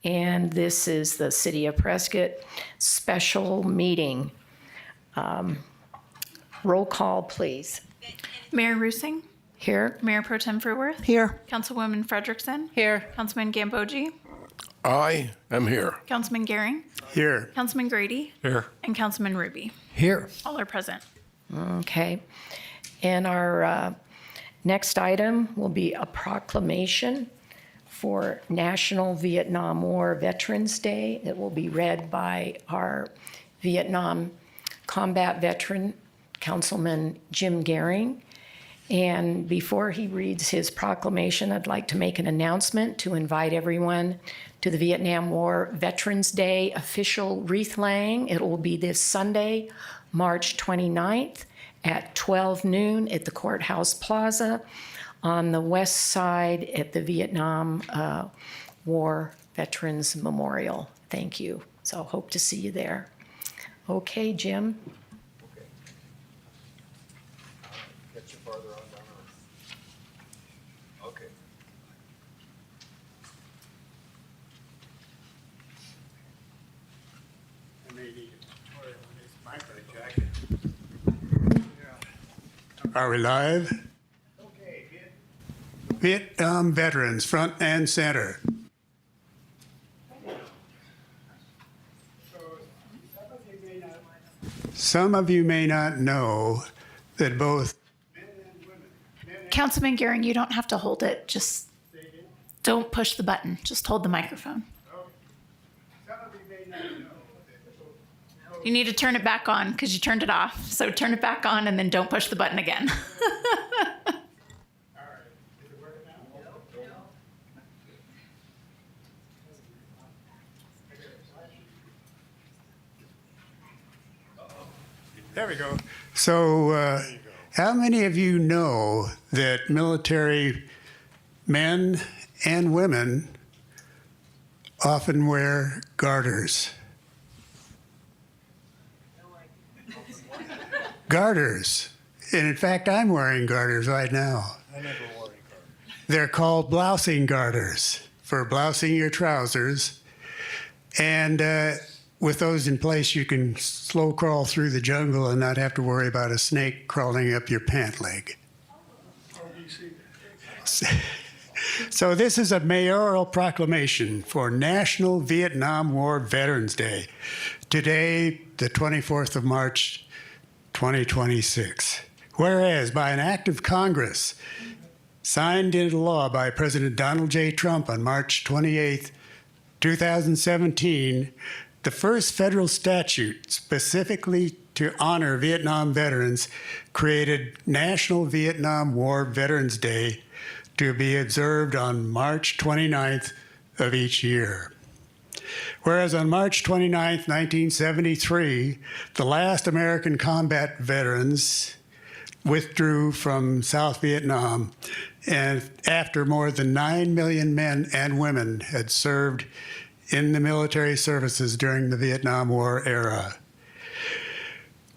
And this is the City of Prescott special meeting. Roll call, please. Mayor Rusing, Here. Mayor Pro Tem Fruworth, Here. Councilwoman Frederickson, Here. Councilman Gambogi, I am here. Councilman Gehring, Here. Councilman Grady, Here. and Councilman Ruby. Here. All are present. Okay. And our next item will be a proclamation for National Vietnam War Veterans Day. It will be read by our Vietnam combat veteran, Councilman Jim Gehring. And before he reads his proclamation, I'd like to make an announcement to invite everyone to the Vietnam War Veterans Day official wreath laying. It will be this Sunday, March 29th at 12 noon at the Courthouse Plaza on the west side at the Vietnam War Veterans Memorial. Thank you. So hope to see you there. Okay, Jim. Get you farther on down. Okay. I may need a tutorial on this micro jacket. Are we live? Okay. Vietnam veterans, front and center. Some of you may not know that both men and women. Councilman Gehring, you don't have to hold it. Just don't push the button. Just hold the microphone. Some of you may not know that both You need to turn it back on because you turned it off. So turn it back on and then don't push the button again. All right. Is it working now? There we go. So, how many of you know that military men and women often wear garters? Garters. And in fact, I'm wearing garters right now. I never wore any cards. They're called blousing garters for blousing your trousers. And with those in place, you can slow crawl through the jungle and not have to worry about a snake crawling up your pant leg. So this is a mayoral proclamation for National Vietnam War Veterans Day. Today, the 24th of March, 2026. Whereas by an act of Congress signed into law by President Donald J. Trump on March 28, 2017, the first federal statute specifically to honor Vietnam veterans created National Vietnam War Veterans Day to be observed on March 29th of each year. Whereas on March 29, 1973, the last American combat veterans withdrew from South Vietnam, and after more than 9 million men and women had served in the military services during the Vietnam War era.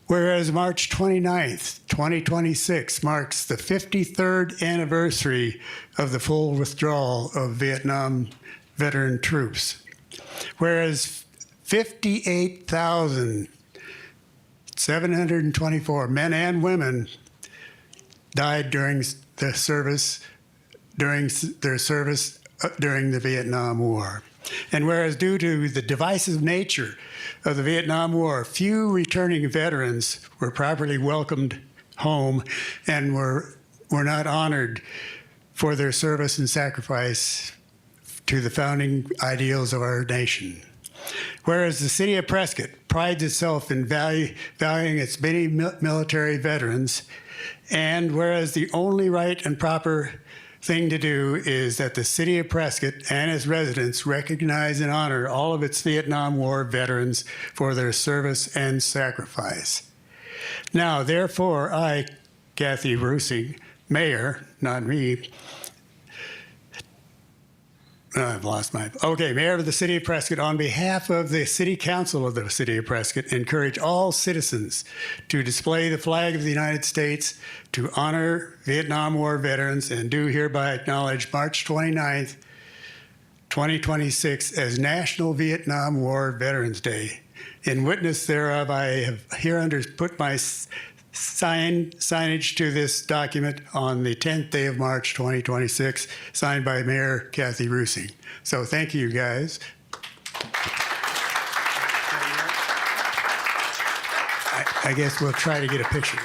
Whereas March 29th, 2026 marks the 53rd anniversary of the full withdrawal of Vietnam veteran troops. Whereas 58,724 men and women died during their service during the Vietnam War. And whereas due to the divisive nature of the Vietnam War, few returning veterans were properly welcomed home and were not honored for their service and sacrifice to the founding ideals of our nation. Whereas the city of Prescott prides itself in valuing its many military veterans, and whereas the only right and proper thing to do is that the city of Prescott and its residents recognize and honor all of its Vietnam War veterans for their service and sacrifice. Now, therefore, I, Kathy Rusing, Mayor, not me, I've lost my, okay, Mayor of the City of Prescott, on behalf of the City Council of the City of Prescott, encourage all citizens to display the flag of the United States to honor Vietnam War veterans, and do hereby acknowledge March 29th, 2026 as National Vietnam War Veterans Day. In witness thereof, I have hereunder put my signage to this document on the 10th day of March 2026, signed by Mayor Kathy Rusing. So thank you, guys. I guess we'll try to get a picture.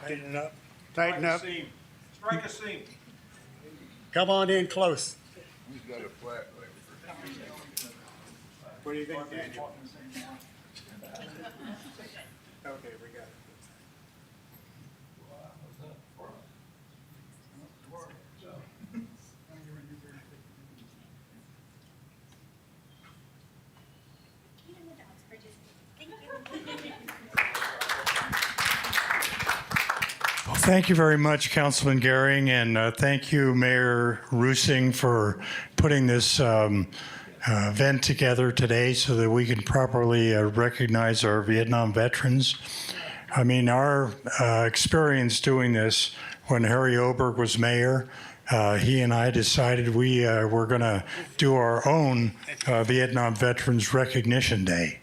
Tighten up. Tighten up. Strike a seam. Come on in close. Who's got a flat? What do you think, Daniel? Okay, we got it. Thank you very much, Councilman Gehring, and thank you, Mayor Rusing, for putting this event together today so that we can properly recognize our Vietnam veterans. I mean, our experience doing this when Harry Oberg was mayor, he and I decided we were going to do our own Vietnam Veterans Recognition Day.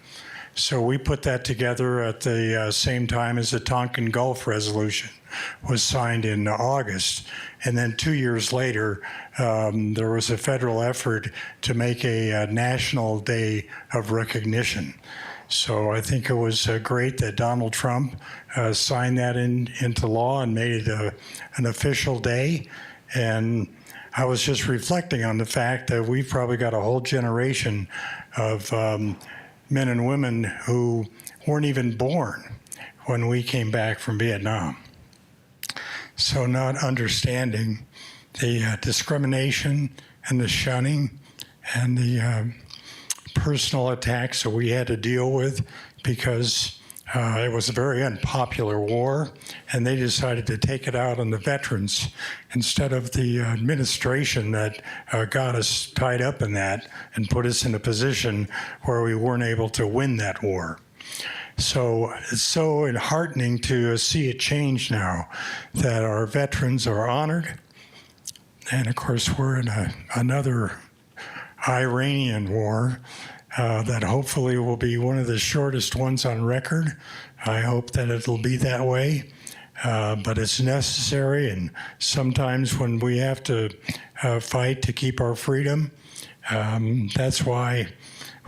So we put that together at the same time as the Tonkin Gulf Resolution was signed in August. And then 2 years later, there was a federal effort to make a national day of recognition. So I think it was great that Donald Trump signed that into law and made it an official day. And I was just reflecting on the fact that we've probably got a whole generation of men and women who weren't even born when we came back from Vietnam. So not understanding the discrimination and the shunning and the personal attacks that we had to deal with because it was a very unpopular war, and they decided to take it out on the veterans instead of the administration that got us tied up in that and put us in a position where we weren't able to win that war. So it's so enheartening to see a change now that our veterans are honored. And of course, we're in another Iranian war that hopefully will be one of the shortest ones on record. I hope that it'll be that way, but it's necessary. And sometimes when we have to fight to keep our freedom, that's why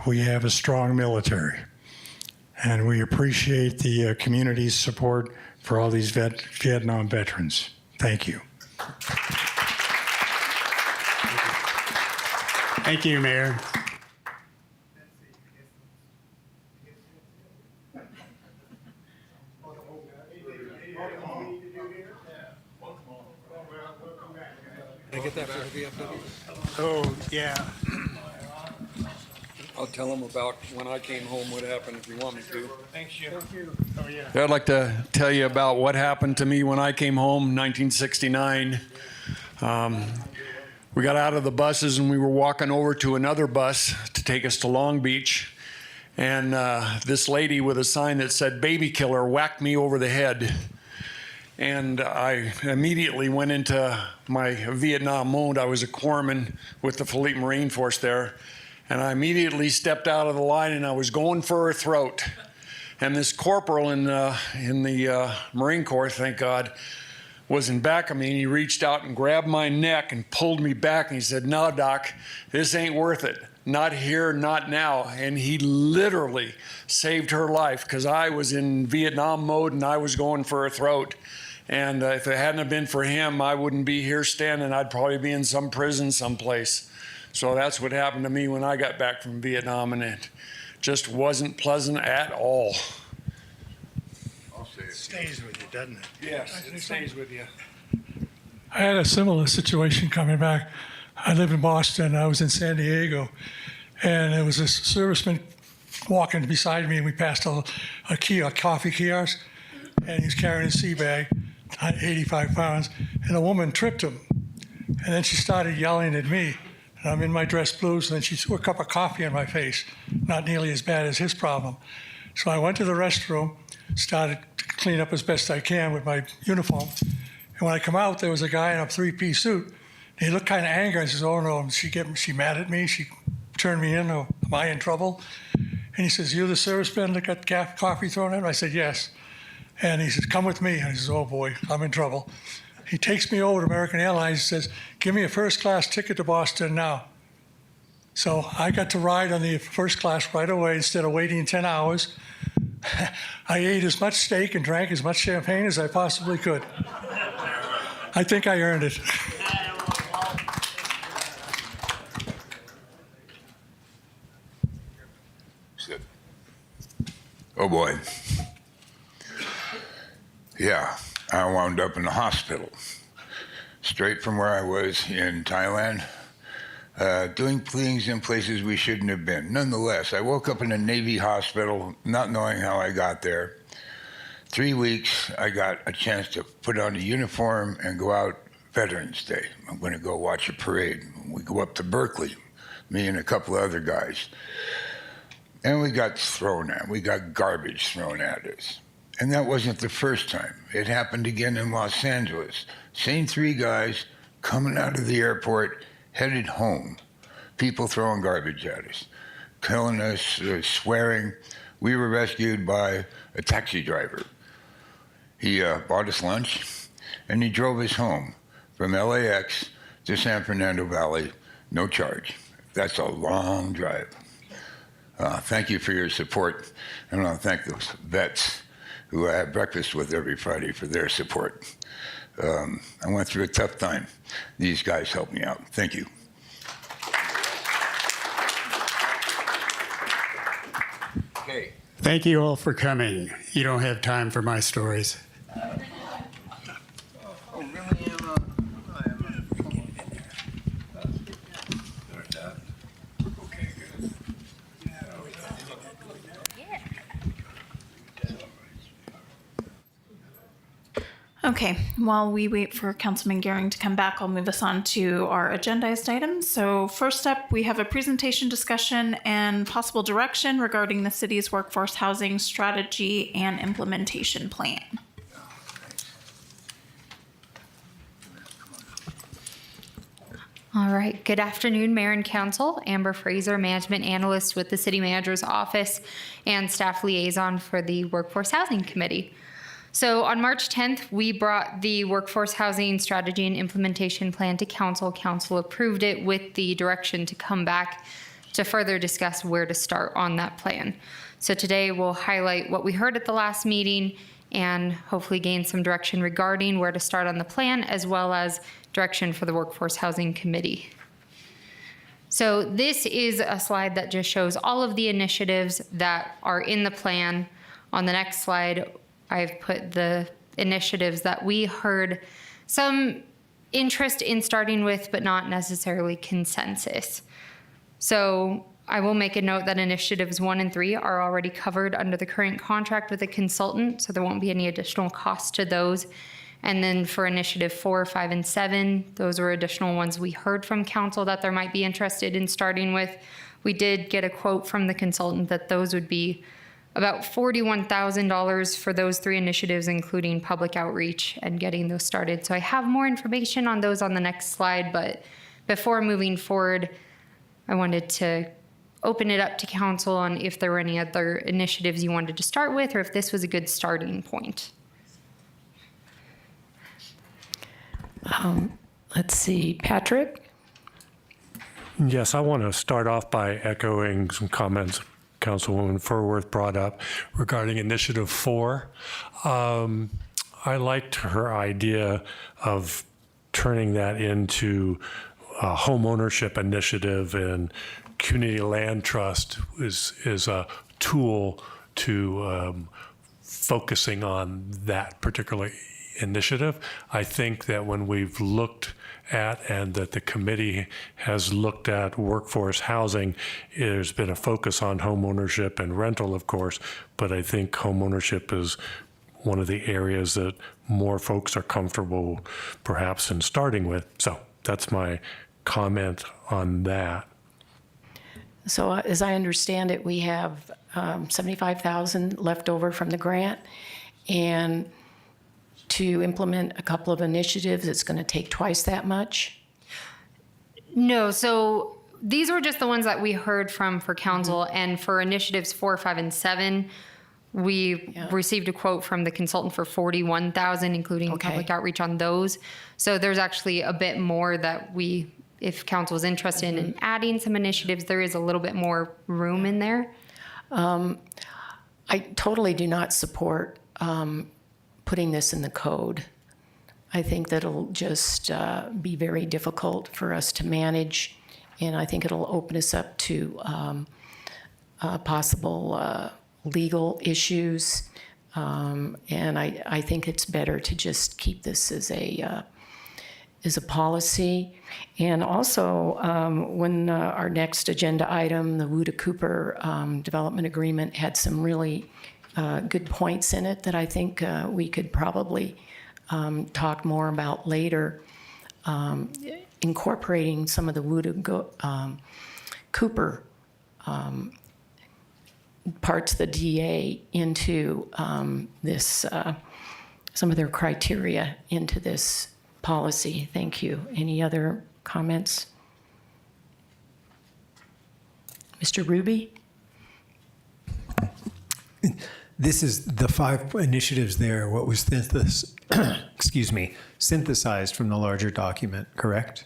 we have a strong military. And we appreciate the community's support for all these Vietnam veterans. Thank you. Thank you, Mayor. Can I get that for the VFW? Oh, yeah. I'll tell them about when I came home, what happened, if you want me to. Thank you. Oh, yeah. I'd like to tell you about what happened to me when I came home, 1969. We got out of the buses and we were walking over to another bus to take us to Long Beach. And this lady with a sign that said "Baby Killer" whacked me over the head. And I immediately went into my Vietnam mode. I was a corpsman with the Fleet Marine Force there. And I immediately stepped out of the line and I was going for her throat. And this corporal in the Marine Corps, thank God, was in back of me, and he reached out and grabbed my neck and pulled me back, and he said, "No, Doc, this ain't worth it. Not here, not now." And he literally saved her life because I was in Vietnam mode and I was going for her throat. And if it hadn't have been for him, I wouldn't be here standing. I'd probably be in some prison someplace. So that's what happened to me when I got back from Vietnam, and it just wasn't pleasant at all. I'll say it. Stays with you, doesn't it? Yes, it stays with you. I had a similar situation coming back. I live in Boston. I was in San Diego, and there was this serviceman walking beside me, and we passed a coffee kiosk, and he's carrying a sea bag, 85 pounds, and a woman tripped him. And then she started yelling at me, and I'm in my dress blues, and then she threw a cup of coffee in my face, not nearly as bad as his problem. So I went to the restroom, started to clean up as best I can with my uniform. And when I come out, there was a guy in a three-piece suit. He looked kind of angry. I says, "Oh no, she mad at me? She turned me in? Or am I in trouble?" And he says, "You're the serviceman that got coffee thrown at him?" I said, "Yes." And he says, "Come with me." And I says, "Oh boy, I'm in trouble." He takes me over to American Airlines and says, "Give me a first-class ticket to Boston now." So I got to ride on the first class right away instead of waiting 10 hours. I ate as much steak and drank as much champagne as I possibly could. I think I earned it. Sit. Oh boy. Yeah, I wound up in the hospital, straight from where I was in Thailand, doing things in places we shouldn't have been. Nonetheless, I woke up in a Navy hospital, not knowing how I got there. 3 weeks, I got a chance to put on a uniform and go out Veterans Day. I'm going to go watch a parade. We go up to Berkeley, me and a couple of other guys. And we got thrown at. We got garbage thrown at us. And that wasn't the first time. It happened again in Los Angeles. Same 3 guys coming out of the airport, headed home. People throwing garbage at us, killing us, swearing. We were rescued by a taxi driver. He bought us lunch, and he drove us home from LAX to San Fernando Valley, no charge. That's a long drive. Thank you for your support. And I want to thank those vets who I have breakfast with every Friday for their support. I went through a tough time. These guys helped me out. Thank you. Okay. Thank you all for coming. You don't have time for my stories. Okay, while we wait for Councilman Gehring to come back, I'll move us on to our agendized items. So first up, we have a presentation, discussion, and possible direction regarding the city's workforce housing strategy and implementation plan. All right. Good afternoon, Mayor and Council. Amber Fraser, Management Analyst with the City Manager's Office and Staff Liaison for the Workforce Housing Committee. So on March 10th, we brought the Workforce Housing Strategy and Implementation Plan to Council. Council approved it with the direction to come back to further discuss where to start on that plan. So today we'll highlight what we heard at the last meeting and hopefully gain some direction regarding where to start on the plan, as well as direction for the Workforce Housing Committee. So this is a slide that just shows all of the initiatives that are in the plan. On the next slide, I've put the initiatives that we heard some interest in starting with, but not necessarily consensus. So I will make a note that initiatives 1 and 3 are already covered under the current contract with a consultant, so there won't be any additional cost to those. And then for initiative 4, 5, and 7, those were additional ones we heard from council that there might be interested in starting with. We did get a quote from the consultant that those would be about $41,000 for those 3 initiatives, including public outreach and getting those started. So I have more information on those on the next slide, but before moving forward, I wanted to open it up to council on if there were any other initiatives you wanted to start with, or if this was a good starting point. Let's see, Patrick? Yes, I want to start off by echoing some comments Councilwoman Furworth brought up regarding Initiative 4. I liked her idea of turning that into a home ownership initiative, and community land trust is a tool to focusing on that particular initiative. I think that when we've looked at, and that the committee has looked at workforce housing, there's been a focus on home ownership and rental, of course, but I think home ownership is one of the areas that more folks are comfortable perhaps in starting with. So that's my comment on that. So as I understand it, we have $75,000 left over from the grant, and to implement a couple of initiatives, it's going to take twice that much? No, so these were just the ones that we heard from for council, and for initiatives 4, 5, and 7, we received a quote from the consultant for $41,000, including Okay. public outreach on those. So there's actually a bit more that we, if council is interested in adding some initiatives, there is a little bit more room in there. I totally do not support putting this in the code. I think that it'll just be very difficult for us to manage, and I think it'll open us up to possible legal issues. And I think it's better to just keep this as a policy. And also, when our next agenda item, the Woda Cooper Development Agreement, had some really good points in it that I think we could probably talk more about later, incorporating some of the Woda Cooper parts of the DA into this, some of their criteria into this policy. Thank you. Any other comments? Mr. Ruby? This is the 5 initiatives there, what was synthesized from the larger document, correct?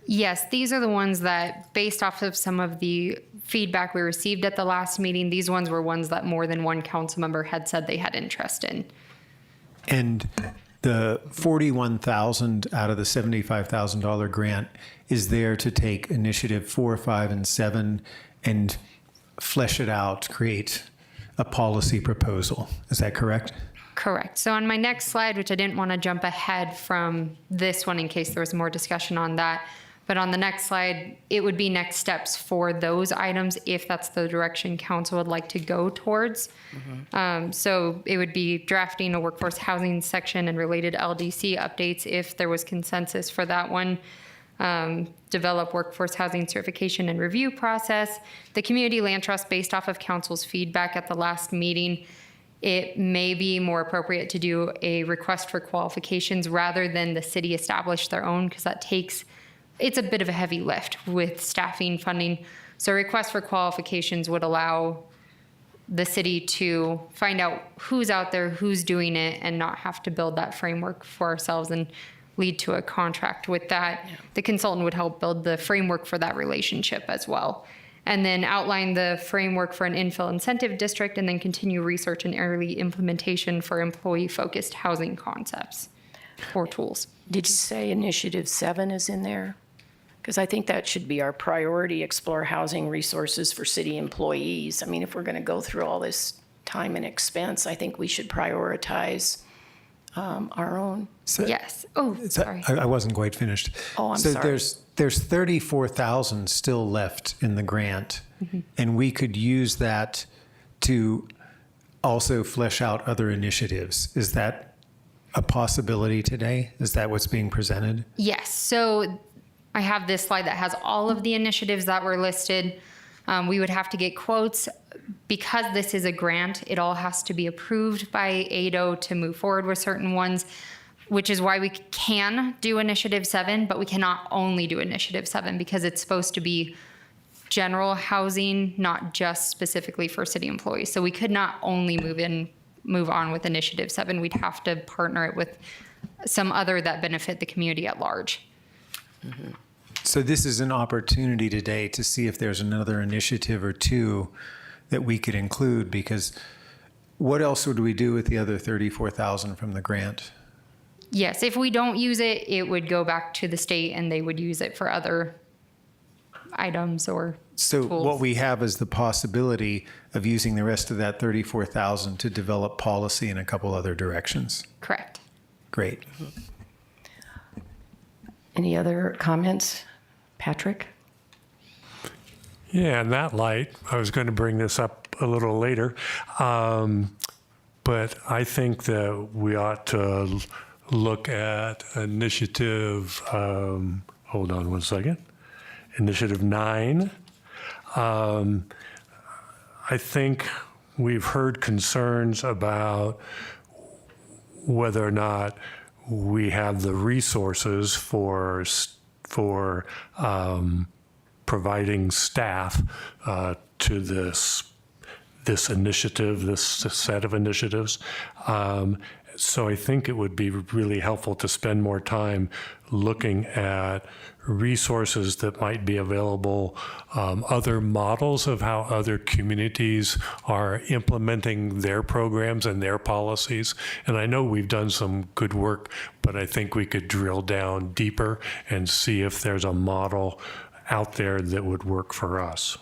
Yes, these are the ones that, based off of some of the feedback we received at the last meeting, these ones were ones that more than one council member had said they had interest in. And the $41,000 out of the $75,000 grant is there to take initiative 4, 5, and 7 and flesh it out, create a policy proposal. Is that correct? Correct. So on my next slide, which I didn't want to jump ahead from this one in case there was more discussion on that, but on the next slide, it would be next steps for those items if that's the direction council would like to go towards. So it would be drafting a workforce housing section and related LDC updates if there was consensus for that one. Develop workforce housing certification and review process. The community land trust, based off of council's feedback at the last meeting, it may be more appropriate to do a request for qualifications rather than the city establish their own, because that takes, it's a bit of a heavy lift with staffing, funding. So request for qualifications would allow the city to find out who's out there, who's doing it, and not have to build that framework for ourselves and lead to a contract with that. Yeah. The consultant would help build the framework for that relationship as well. And then outline the framework for an infill incentive district, and then continue research and early implementation for employee-focused housing concepts or tools. Did you say initiative 7 is in there? Because I think that should be our priority, explore housing resources for city employees. I mean, if we're going to go through all this time and expense, I think we should prioritize our own. So, yes. Oh, sorry. I wasn't quite finished. Oh, I'm so sorry. There's $34,000 still left in the grant, and we could use that to also flesh out other initiatives. Is that a possibility today? Is that what's being presented? Yes. So I have this slide that has all of the initiatives that were listed. We would have to get quotes. Because this is a grant, it all has to be approved by ADO to move forward with certain ones, which is why we can do Initiative 7, but we cannot only do Initiative 7 because it's supposed to be general housing, not just specifically for city employees. So we could not only move on with Initiative 7. We'd have to partner it with some other that benefit the community at large. So this is an opportunity today to see if there's another initiative or two that we could include, because what else would we do with the other $34,000 from the grant? Yes, if we don't use it, it would go back to the state and they would use it for other items or So tools. what we have is the possibility of using the rest of that $34,000 to develop policy in a couple other directions. Correct. Great. Any other comments? Patrick? Yeah, in that light, I was going to bring this up a little later, but I think that we ought to look at initiative, hold on one second, initiative 9. I think we've heard concerns about whether or not we have the resources for providing staff to this initiative, this set of initiatives. So I think it would be really helpful to spend more time looking at resources that might be available, other models of how other communities are implementing their programs and their policies. And I know we've done some good work, but I think we could drill down deeper and see if there's a model out there that would work for us.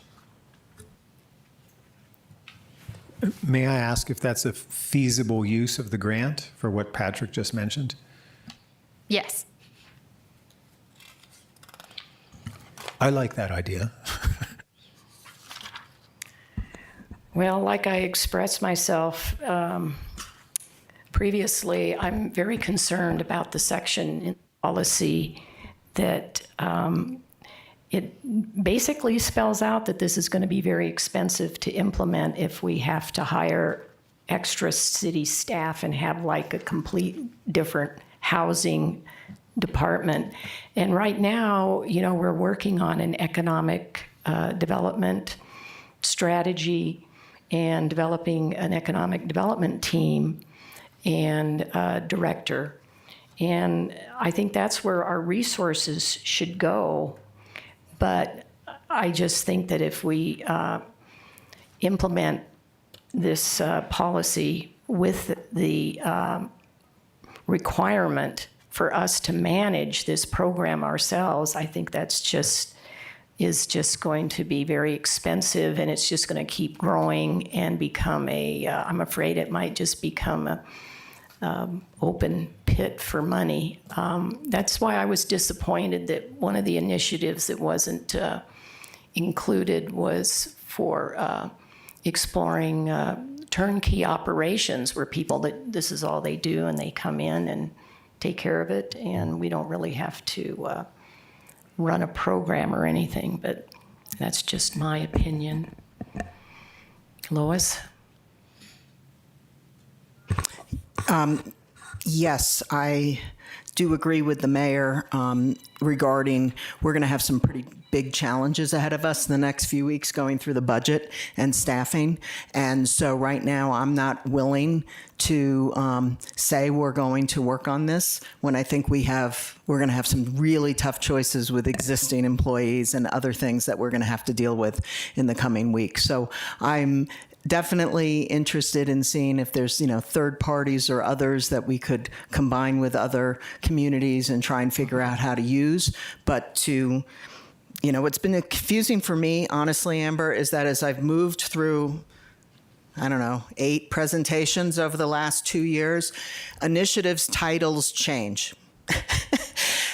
May I ask if that's a feasible use of the grant for what Patrick just mentioned? Yes. I like that idea. Well, like I expressed myself previously, I'm very concerned about the section in policy that it basically spells out that this is going to be very expensive to implement if we have to hire extra city staff and have like a complete different housing department. And right now, we're working on an economic development strategy and developing an economic development team and director. And I think that's where our resources should go. But I just think that if we implement this policy with the requirement for us to manage this program ourselves, I think that's is just going to be very expensive, and it's just going to keep growing and become I'm afraid it might just become a open pit for money. That's why I was disappointed that one of the initiatives that wasn't included was for exploring turnkey operations, where people that this is all they do and they come in and take care of it, and we don't really have to run a program or anything. But that's just my opinion. Lois? Yes, I do agree with the mayor regarding we're going to have some pretty big challenges ahead of us in the next few weeks going through the budget and staffing. And so right now I'm not willing to say we're going to work on this when I think we're going to have some really tough choices with existing employees and other things that we're going to have to deal with in the coming weeks. So I'm definitely interested in seeing if there's, third parties or others that we could combine with other communities and try and figure out how to use. But what's been confusing for me, honestly, Amber, is that as I've moved through, 8 presentations over the last 2 years, initiatives titles change.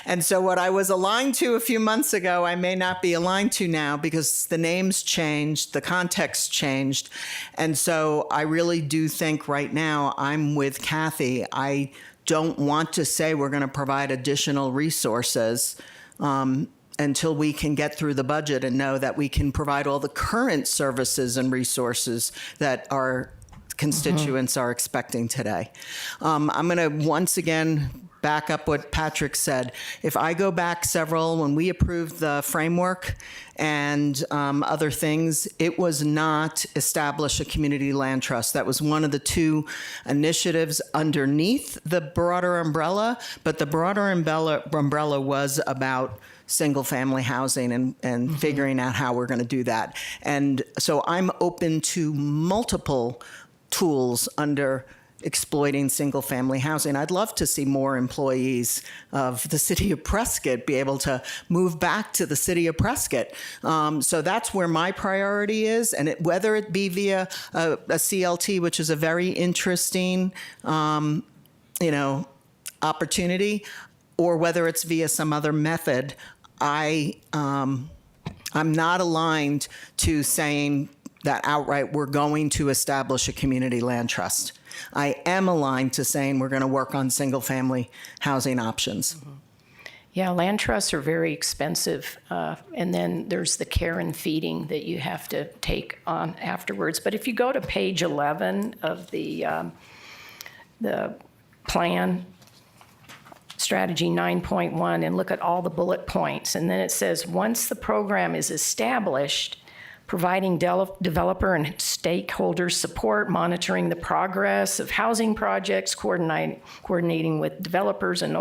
And so what I was aligned to a few months ago, I may not be aligned to now because the names changed, the context changed. And so I really do think right now I'm with Kathy. I don't want to say we're going to provide additional resources until we can get through the budget and know that we can provide all the current services and resources that our constituents are expecting today. I'm going to once again back up what Patrick said. If I go back when we approved the framework and other things, it was not establish a community land trust. That was one of the 2 initiatives underneath the broader umbrella, but the broader umbrella was about single-family housing and figuring out how we're going to do that. And so I'm open to multiple tools under exploiting single-family housing. I'd love to see more employees of the city of Prescott be able to move back to the city of Prescott. So that's where my priority is, and whether it be via a CLT, which is a very interesting, opportunity, or whether it's via some other method, I'm not aligned to saying that outright we're going to establish a community land trust. I am aligned to saying we're going to work on single-family housing options. Yeah, land trusts are very expensive. And then there's the care and feeding that you have to take on afterwards. But if you go to page 11 of the plan, strategy 9.1, and look at all the bullet points. And then it says, once the program is established, providing developer and stakeholder support, monitoring the progress of housing projects, coordinating with developers and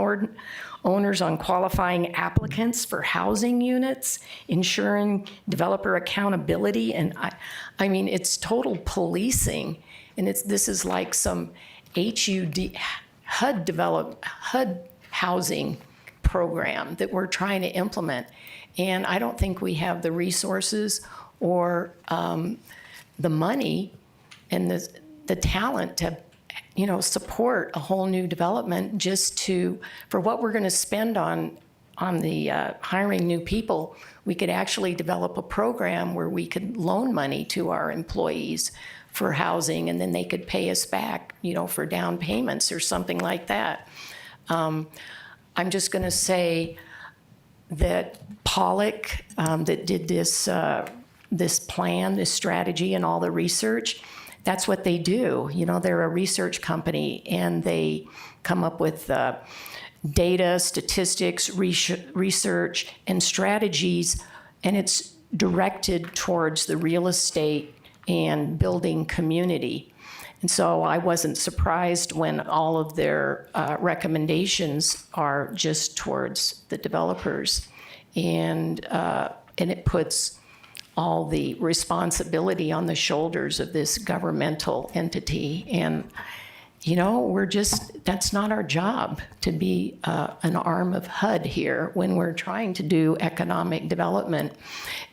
owners on qualifying applicants for housing units, ensuring developer accountability. And I mean, it's total policing. And this is like some HUD housing program that we're trying to implement. And I don't think we have the resources or the money and the talent to, support a whole new development just for what we're going to spend on the hiring new people. We could actually develop a program where we could loan money to our employees for housing, and then they could pay us back, for down payments or something like that. I'm just going to say that Pollock, that did this plan, this strategy, and all the research, that's what they do. They're a research company, and they come up with data, statistics, research, and strategies, and it's directed towards the real estate and building community. And so I wasn't surprised when all of their recommendations are just towards the developers. And it puts all the responsibility on the shoulders of this governmental entity. And, that's not our job to be an arm of HUD here when we're trying to do economic development.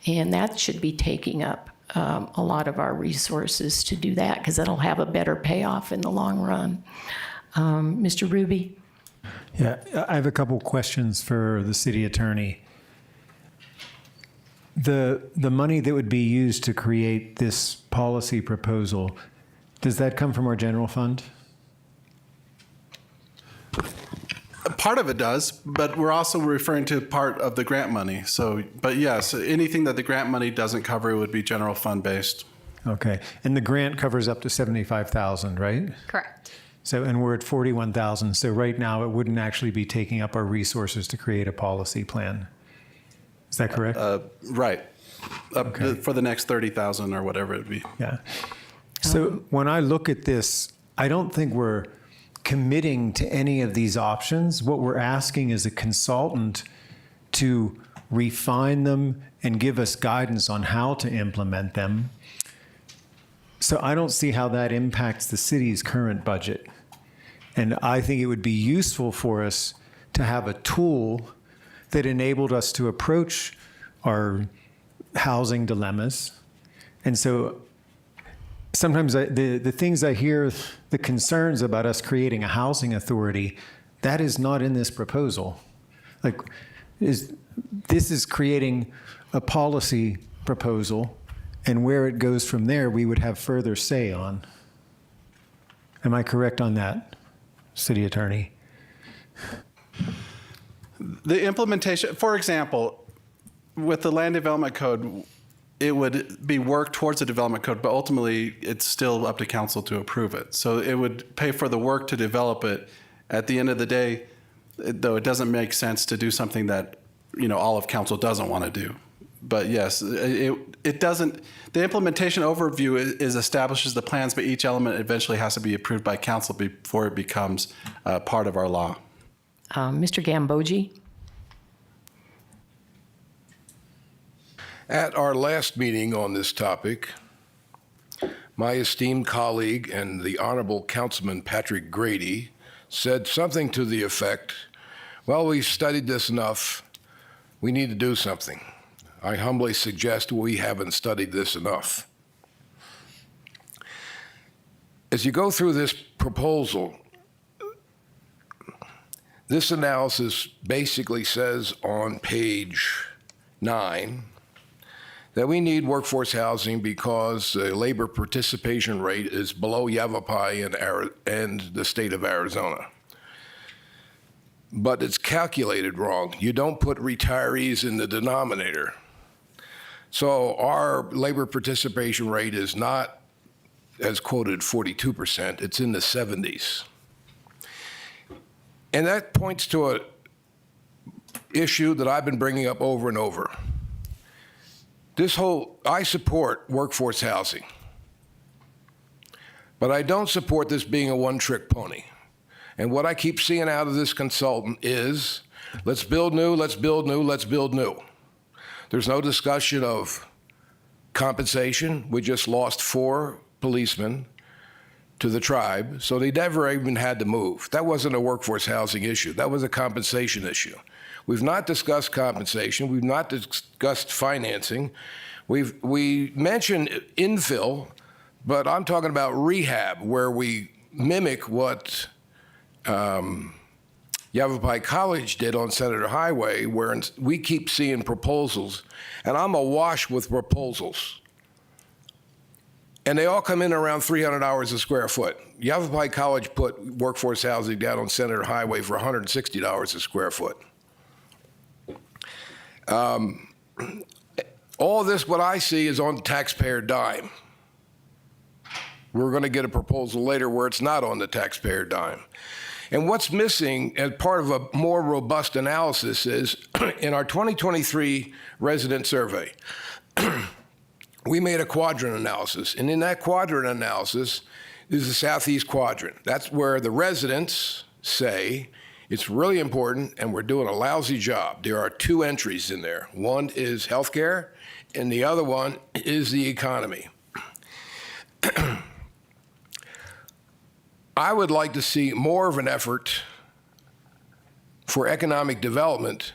And that should be taking up a lot of our resources to do that, because it'll have a better payoff in the long run. Mr. Ruby? Yeah, I have a couple questions for the city attorney. The money that would be used to create this policy proposal, does that come from our general fund? Part of it does, but we're also referring to part of the grant money. So, but yes, anything that the grant money doesn't cover would be general fund based. Okay, and the grant covers up to $75,000, right? Correct. So, and we're at 41,000. So right now, it wouldn't actually be taking up our resources to create a policy plan. Is that correct? Right. Okay. For the next 30,000 or whatever it'd be. Yeah. So when I look at this, I don't think we're committing to any of these options. What we're asking is a consultant to refine them and give us guidance on how to implement them. So I don't see how that impacts the city's current budget. And I think it would be useful for us to have a tool that enabled us to approach our housing dilemmas. And so sometimes the things I hear, the concerns about us creating a housing authority, that is not in this proposal. This is creating a policy proposal, and where it goes from there, we would have further say on. Am I correct on that, city attorney? The implementation, for example, with the land development code, it would be work towards the development code, but ultimately it's still up to council to approve it. So it would pay for the work to develop it. At the end of the day, though, it doesn't make sense to do something that, all of council doesn't want to do. But yes, it doesn't, the implementation overview establishes the plans, but each element eventually has to be approved by council before it becomes part of our law. Mr. Gambogi? At our last meeting on this topic, my esteemed colleague and the Honorable Councilman Patrick Grady said something to the effect, well, we've studied this enough, we need to do something. I humbly suggest we haven't studied this enough. As you go through this proposal, this analysis basically says on page 9 that we need workforce housing because the labor participation rate is below Yavapai and the state of Arizona. But it's calculated wrong. You don't put retirees in the denominator. So our labor participation rate is not, as quoted, 42%. It's in the 70s. And that points to an issue that I've been bringing up over and over. I support workforce housing, but I don't support this being a one-trick pony. And what I keep seeing out of this consultant is, let's build new, let's build new, let's build new. There's no discussion of compensation. We just lost 4 policemen to the tribe, so they never even had to move. That wasn't a workforce housing issue. That was a compensation issue. We've not discussed compensation. We've not discussed financing. We mentioned infill, but I'm talking about rehab, where we mimic what Yavapai College did on Senator Highway, where we keep seeing proposals, and I'm awash with proposals. And they all come in around $300 a square foot. Yavapai College put workforce housing down on Senator Highway for $160 a square foot. All this, what I see, is on taxpayer dime. We're going to get a proposal later where it's not on the taxpayer dime. And what's missing as part of a more robust analysis is in our 2023 resident survey, we made a quadrant analysis. And in that quadrant analysis is the southeast quadrant. That's where the residents say it's really important and we're doing a lousy job. There are 2 entries in there. One is healthcare and the other one is the economy. I would like to see more of an effort for economic development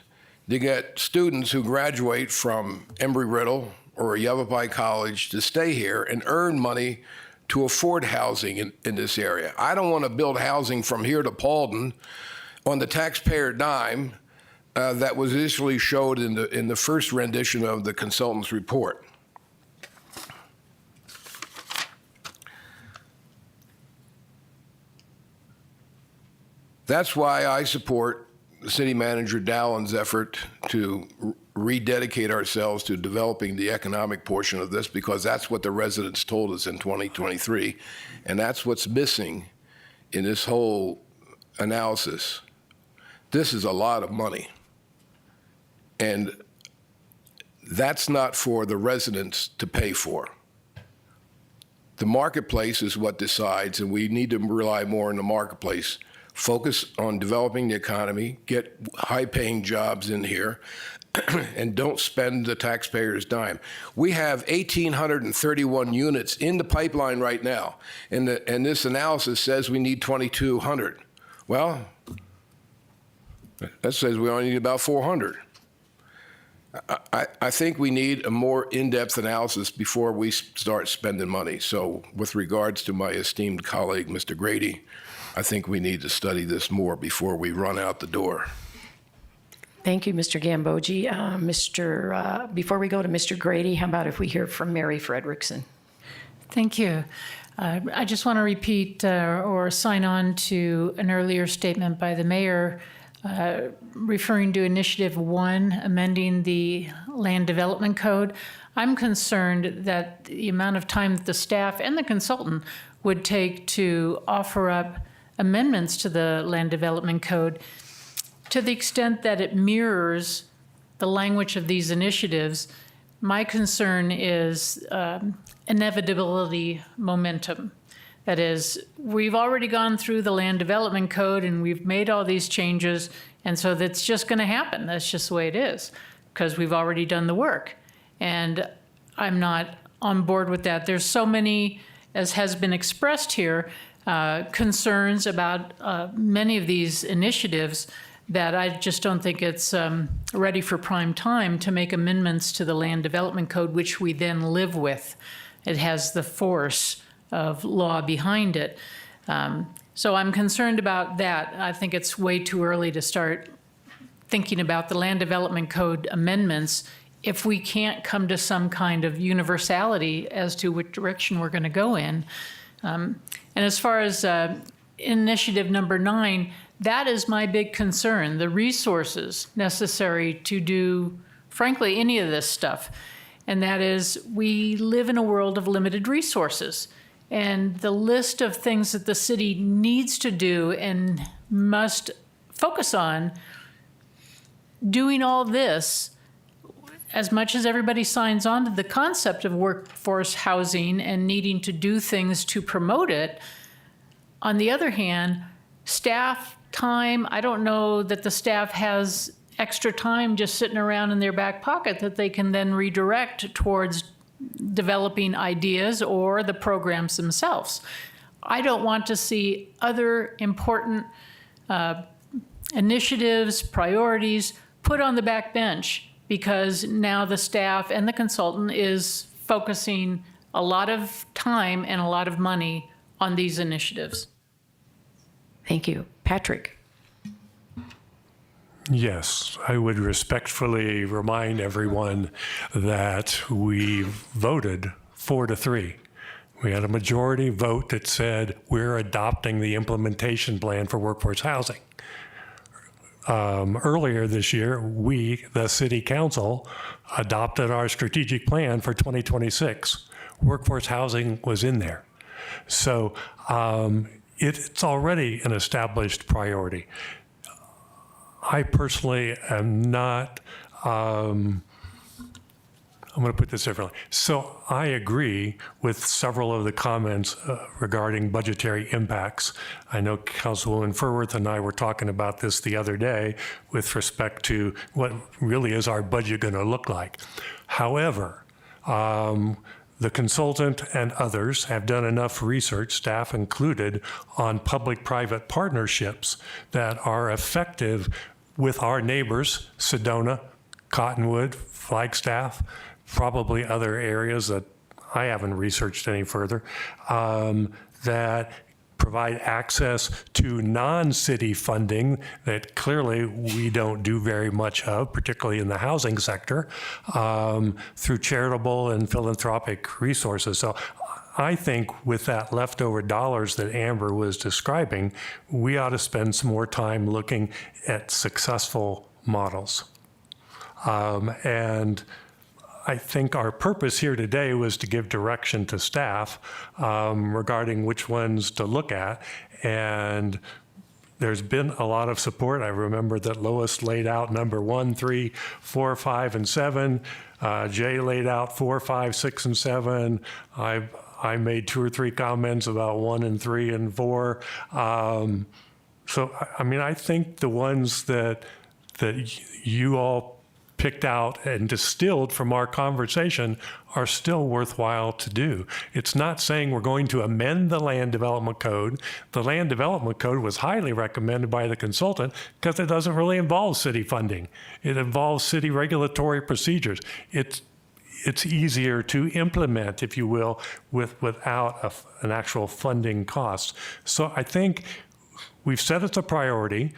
to get students who graduate from Embry-Riddle or Yavapai College to stay here and earn money to afford housing in this area. I don't want to build housing from here to Paulden on the taxpayer dime that was initially showed in the first rendition of the consultant's report. That's why I support City Manager Dallon's effort to rededicate ourselves to developing the economic portion of this, because that's what the residents told us in 2023, and that's what's missing in this whole analysis. This is a lot of money, and that's not for the residents to pay for. The marketplace is what decides, and we need to rely more on the marketplace. Focus on developing the economy, get high-paying jobs in here, and don't spend the taxpayers' dime. We have 1,831 units in the pipeline right now, and this analysis says we need 2,200. Well, that says we only need about 400. I think we need a more in-depth analysis before we start spending money. So with regards to my esteemed colleague, Mr. Grady, I think we need to study this more before we run out the door. Thank you, Mr. Gambogi. Before we go to Mr. Grady, how about if we hear from Mary Frederickson? Thank you. I just want to repeat or sign on to an earlier statement by the mayor referring to Initiative 1, amending the Land Development Code. I'm concerned that the amount of time that the staff and the consultant would take to offer up amendments to the Land Development Code, to the extent that it mirrors the language of these initiatives, my concern is inevitability momentum. That is, we've already gone through the Land Development Code and we've made all these changes, and so that's just going to happen. That's just the way it is, because we've already done the work. And I'm not on board with that. There's so many, as has been expressed here, concerns about many of these initiatives that I just don't think it's ready for prime time to make amendments to the Land Development Code, which we then live with. It has the force of law behind it. So I'm concerned about that. I think it's way too early to start thinking about the Land Development Code amendments if we can't come to some kind of universality as to which direction we're going to go in. And as far as initiative number 9, that is my big concern, the resources necessary to do, frankly, any of this stuff. And that is, we live in a world of limited resources. And the list of things that the city needs to do and must focus on doing all this. As much as everybody signs on to the concept of workforce housing and needing to do things to promote it, on the other hand, staff time, I don't know that the staff has extra time just sitting around in their back pocket that they can then redirect towards developing ideas or the programs themselves. I don't want to see other important initiatives, priorities put on the back bench because now the staff and the consultant is focusing a lot of time and a lot of money on these initiatives. Thank you. Patrick? Yes, I would respectfully remind everyone that we voted 4-3. We had a majority vote that said we're adopting the implementation plan for workforce housing. Earlier this year, we, the City Council, adopted our strategic plan for 2026. Workforce housing was in there. So it's already an established priority. I personally am not, I'm going to put this differently. So I agree with several of the comments regarding budgetary impacts. I know Councilwoman Furworth and I were talking about this the other day with respect to what really is our budget going to look like. However, the consultant and others have done enough research, staff included, on public-private partnerships that are effective with our neighbors, Sedona, Cottonwood, Flagstaff, probably other areas that I haven't researched any further, that provide access to non-city funding that clearly we don't do very much of, particularly in the housing sector, through charitable and philanthropic resources. So I think with that leftover dollars that Amber was describing, we ought to spend some more time looking at successful models. And I think our purpose here today was to give direction to staff regarding which ones to look at. And there's been a lot of support. I remember that Lois laid out number 1, 3, 4, 5, and 7. Jay laid out 4, 5, 6, and 7. I made 2 or 3 comments about 1 and 3 and 4. So, I mean, I think the ones that you all picked out and distilled from our conversation are still worthwhile to do. It's not saying we're going to amend the Land Development Code. The Land Development Code was highly recommended by the consultant because it doesn't really involve city funding. It involves city regulatory procedures. It's easier to implement, if you will, without an actual funding cost. So I think we've said it's a priority.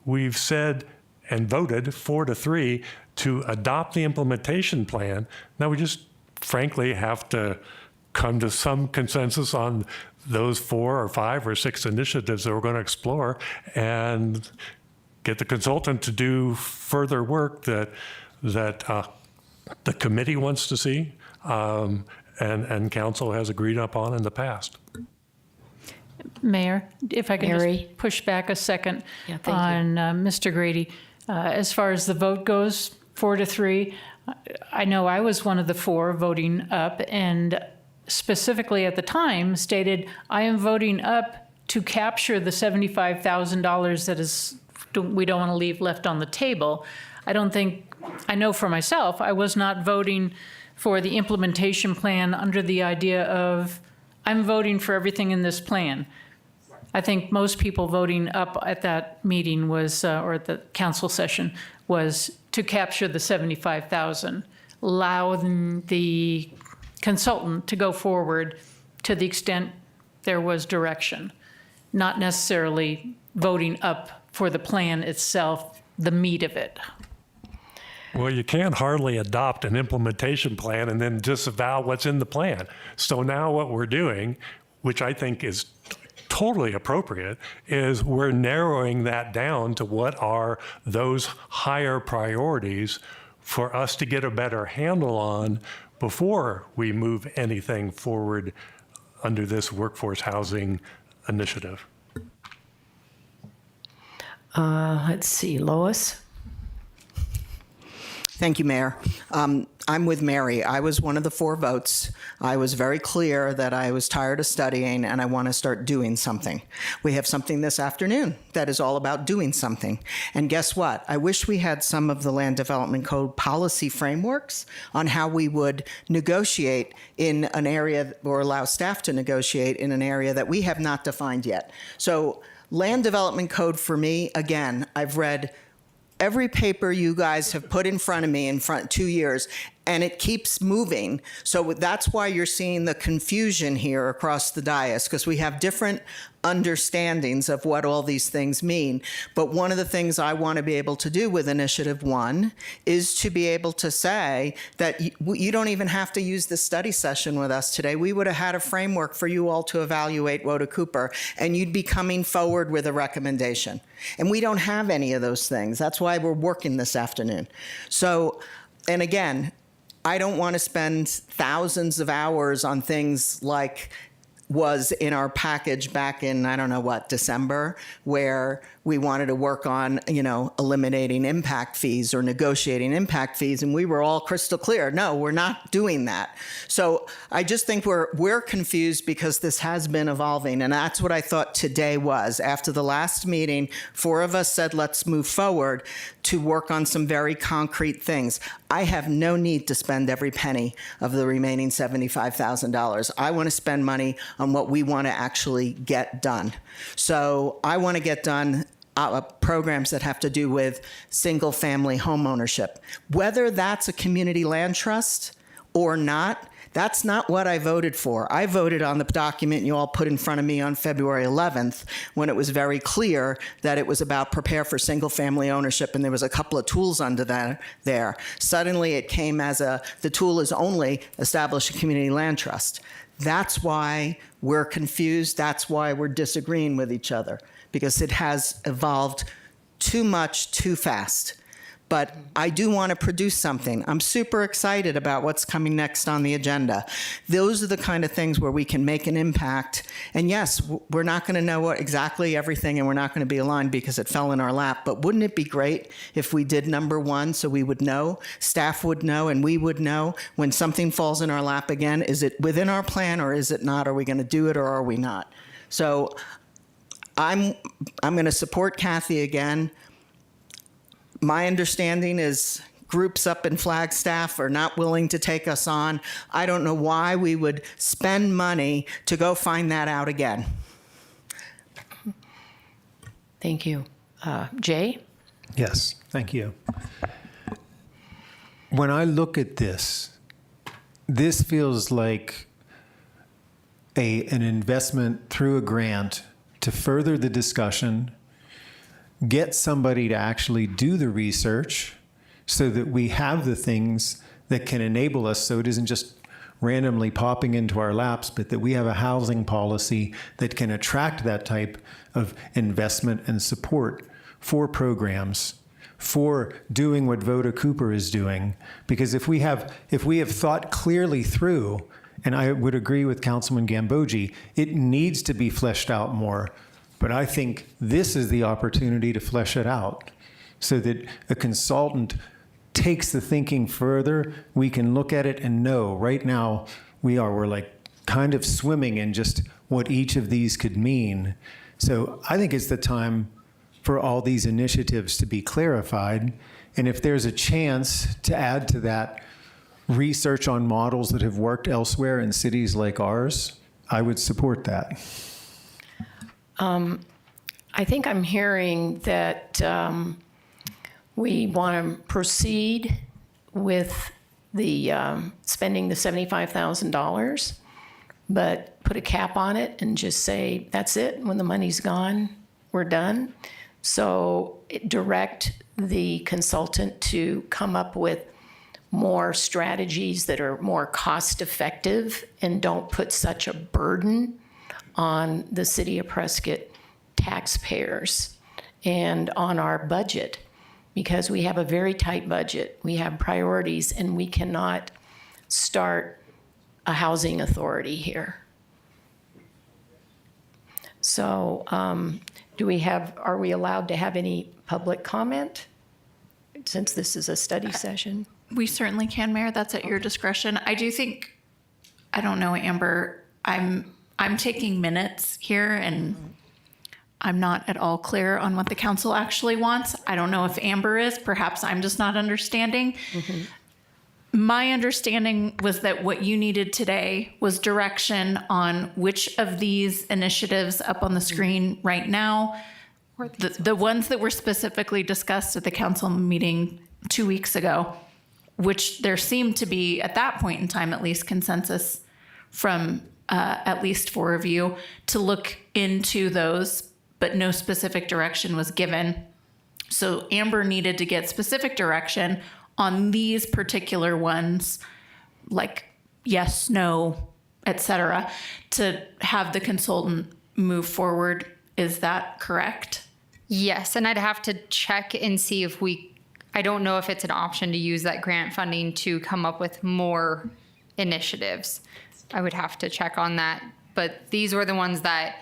We've said and voted 4-3 to adopt the implementation plan. Now we just frankly have to come to some consensus on those 4 or 5 or 6 initiatives that we're going to explore and get the consultant to do further work that the committee wants to see and council has agreed upon in the past. Mayor, if I can Mary? just push back a second Yeah, thank on Mr. Grady. As far as the vote goes, 4-3, I know I was one of the 4 voting up, and specifically at the time stated, I am voting up to capture the $75,000 that is we don't want to leave left on the table. I know for myself, I was not voting for the implementation plan under the idea of I'm voting for everything in this plan. I think most people voting up at that meeting was, or at the council session, was to capture the $75,000, allow the consultant to go forward to the extent there was direction, not necessarily voting up for the plan itself, the meat of it. Well, you can't hardly adopt an implementation plan and then disavow what's in the plan. So now what we're doing, which I think is totally appropriate, is we're narrowing that down to what are those higher priorities for us to get a better handle on before we move anything forward under this workforce housing initiative. Let's see, Lois? Thank you, Mayor. I'm with Mary. I was one of the 4 votes. I was very clear that I was tired of studying and I want to start doing something. We have something this afternoon that is all about doing something. And guess what? I wish we had some of the Land Development Code policy frameworks on how we would negotiate in an area or allow staff to negotiate in an area that we have not defined yet. So Land Development Code for me, again, I've read every paper you guys have put in front of me in 2 years, and it keeps moving. So that's why you're seeing the confusion here across the dais, because we have different understandings of what all these things mean. But one of the things I want to be able to do with Initiative 1 is to be able to say that you don't even have to use the study session with us today. We would have had a framework for you all to evaluate Woda Cooper, and you'd be coming forward with a recommendation. And we don't have any of those things. That's why we're working this afternoon. So, and again, I don't want to spend thousands of hours on things like was in our package back in, I don't know what, December, where we wanted to work on, eliminating impact fees or negotiating impact fees, and we were all crystal clear. No, we're not doing that. So I just think we're confused because this has been evolving, and that's what I thought today was. After the last meeting, 4 of us said, let's move forward to work on some very concrete things. I have no need to spend every penny of the remaining $75,000. I want to spend money on what we want to actually get done. So I want to get done programs that have to do with single-family home ownership. Whether that's a community land trust or not, that's not what I voted for. I voted on the document you all put in front of me on February 11th when it was very clear that it was about prepare for single-family ownership, and there was a couple of tools under that there. Suddenly it came as the tool is only establish a community land trust. That's why we're confused. That's why we're disagreeing with each other, because it has evolved too much, too fast. But I do want to produce something. I'm super excited about what's coming next on the agenda. Those are the kind of things where we can make an impact. And yes, we're not going to know exactly everything, and we're not going to be aligned because it fell in our lap. But wouldn't it be great if we did number 1 so we would know, staff would know, and we would know when something falls in our lap again? Is it within our plan or is it not? Are we going to do it or are we not? So I'm going to support Kathy again. My understanding is groups up in Flagstaff are not willing to take us on. I don't know why we would spend money to go find that out again. Thank you. Jay? Yes, thank you. When I look at this feels like an investment through a grant to further the discussion, get somebody to actually do the research so that we have the things that can enable us so it isn't just randomly popping into our laps, but that we have a housing policy that can attract that type of investment and support for programs, for doing what Woda Cooper is doing. Because if we have thought clearly through, and I would agree with Councilman Gambogi, it needs to be fleshed out more. But I think this is the opportunity to flesh it out so that a consultant takes the thinking further. We can look at it and know right now we're like kind of swimming in just what each of these could mean. So I think it's the time for all these initiatives to be clarified. And if there's a chance to add to that research on models that have worked elsewhere in cities like ours, I would support that. I think I'm hearing that we want to proceed with the spending the $75,000, but put a cap on it and just say, that's it. When the money's gone, we're done. So direct the consultant to come up with more strategies that are more cost effective and don't put such a burden on the city of Prescott taxpayers and on our budget, because we have a very tight budget. We have priorities, and we cannot start a housing authority here. So are we allowed to have any public comment? Since this is a study session. We certainly can, Mayor. That's at your discretion. I do think, I don't know, Amber, I'm taking minutes here and I'm not at all clear on what the council actually wants. I don't know if Amber is. Perhaps I'm just not understanding. My understanding was that what you needed today was direction on which of these initiatives up on the screen right now, the ones that were specifically discussed at the council meeting 2 weeks ago, which there seemed to be, at that point in time, at least consensus from at least 4 of you to look into those, but no specific direction was given. So Amber needed to get specific direction on these particular ones, like yes, no, et cetera, to have the consultant move forward. Is that correct? Yes, and I'd have to check and see if I don't know if it's an option to use that grant funding to come up with more initiatives. I would have to check on that. But these were the ones that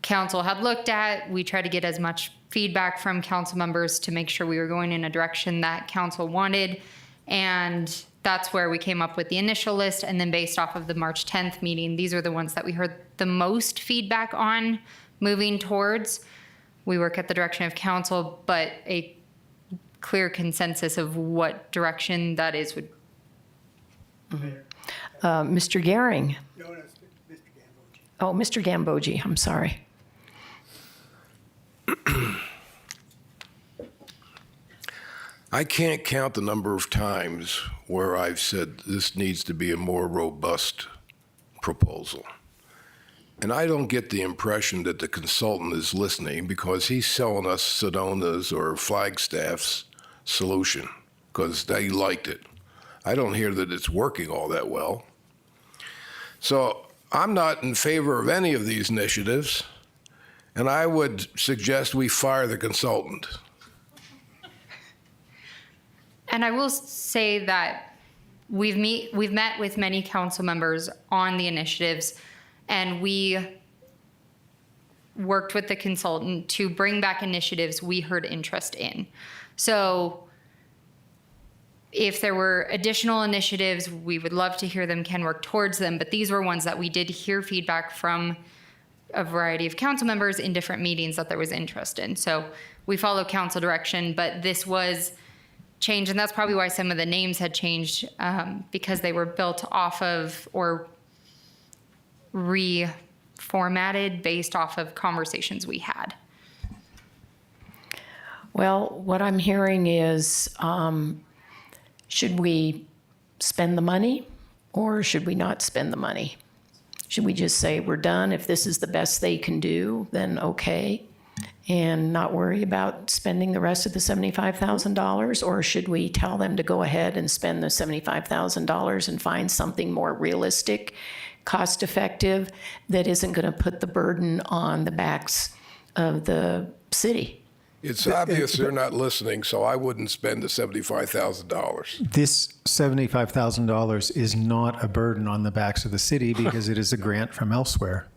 council had looked at. We tried to get as much feedback from council members to make sure we were going in a direction that council wanted. And that's where we came up with the initial list. And then based off of the March 10th meeting, these are the ones that we heard the most feedback on moving towards. We work at the direction of council, but a clear consensus of what direction that is would. Mr. Gehring. No, Mr. Gambogi. Oh, Mr. Gambogi, I'm sorry. I can't count the number of times where I've said this needs to be a more robust proposal. And I don't get the impression that the consultant is listening because he's selling us Sedona's or Flagstaff's solution because they liked it. I don't hear that it's working all that well. So I'm not in favor of any of these initiatives, and I would suggest we fire the consultant. And I will say that we've met with many council members on the initiatives, and we worked with the consultant to bring back initiatives we heard interest in. So if there were additional initiatives, we would love to hear them, can work towards them, but these were ones that we did hear feedback from a variety of council members in different meetings that there was interest in. So we follow council direction, but this was changed, and that's probably why some of the names had changed, because they were built off of or reformatted based off of conversations we had. Well, what I'm hearing is, should we spend the money or should we not spend the money? Should we just say we're done? If this is the best they can do, then okay, and not worry about spending the rest of the $75,000? Or should we tell them to go ahead and spend the $75,000 and find something more realistic, cost effective, that isn't going to put the burden on the backs of the city? It's obvious they're not listening, so I wouldn't spend the $75,000. This $75,000 is not a burden on the backs of the city because it is a grant from elsewhere.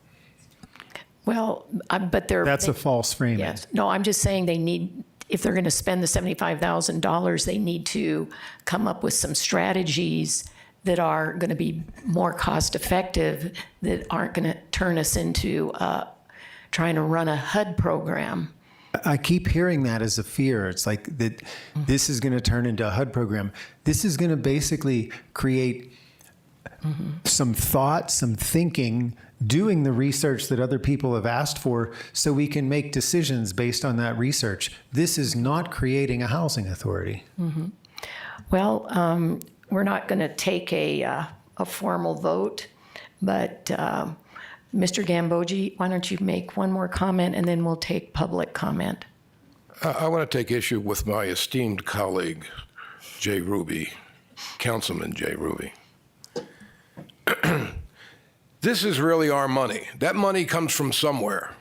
Well, but that's a false framing. Yes. No, I'm just saying they need, if they're going to spend the $75,000, they need to come up with some strategies that are going to be more cost effective, that aren't going to turn us into trying to run a HUD program. I keep hearing that as a fear. It's like that this is going to turn into a HUD program. This is going to basically create some thought, some thinking, doing the research that other people have asked for so we can make decisions based on that research. This is not creating a housing authority. Well, we're not going to take a formal vote, but Mr. Gambogi, why don't you make one more comment and then we'll take public comment. I want to take issue with my esteemed colleague, Jay Ruby, Councilman Jay Ruby. This is really our money. That money comes from somewhere.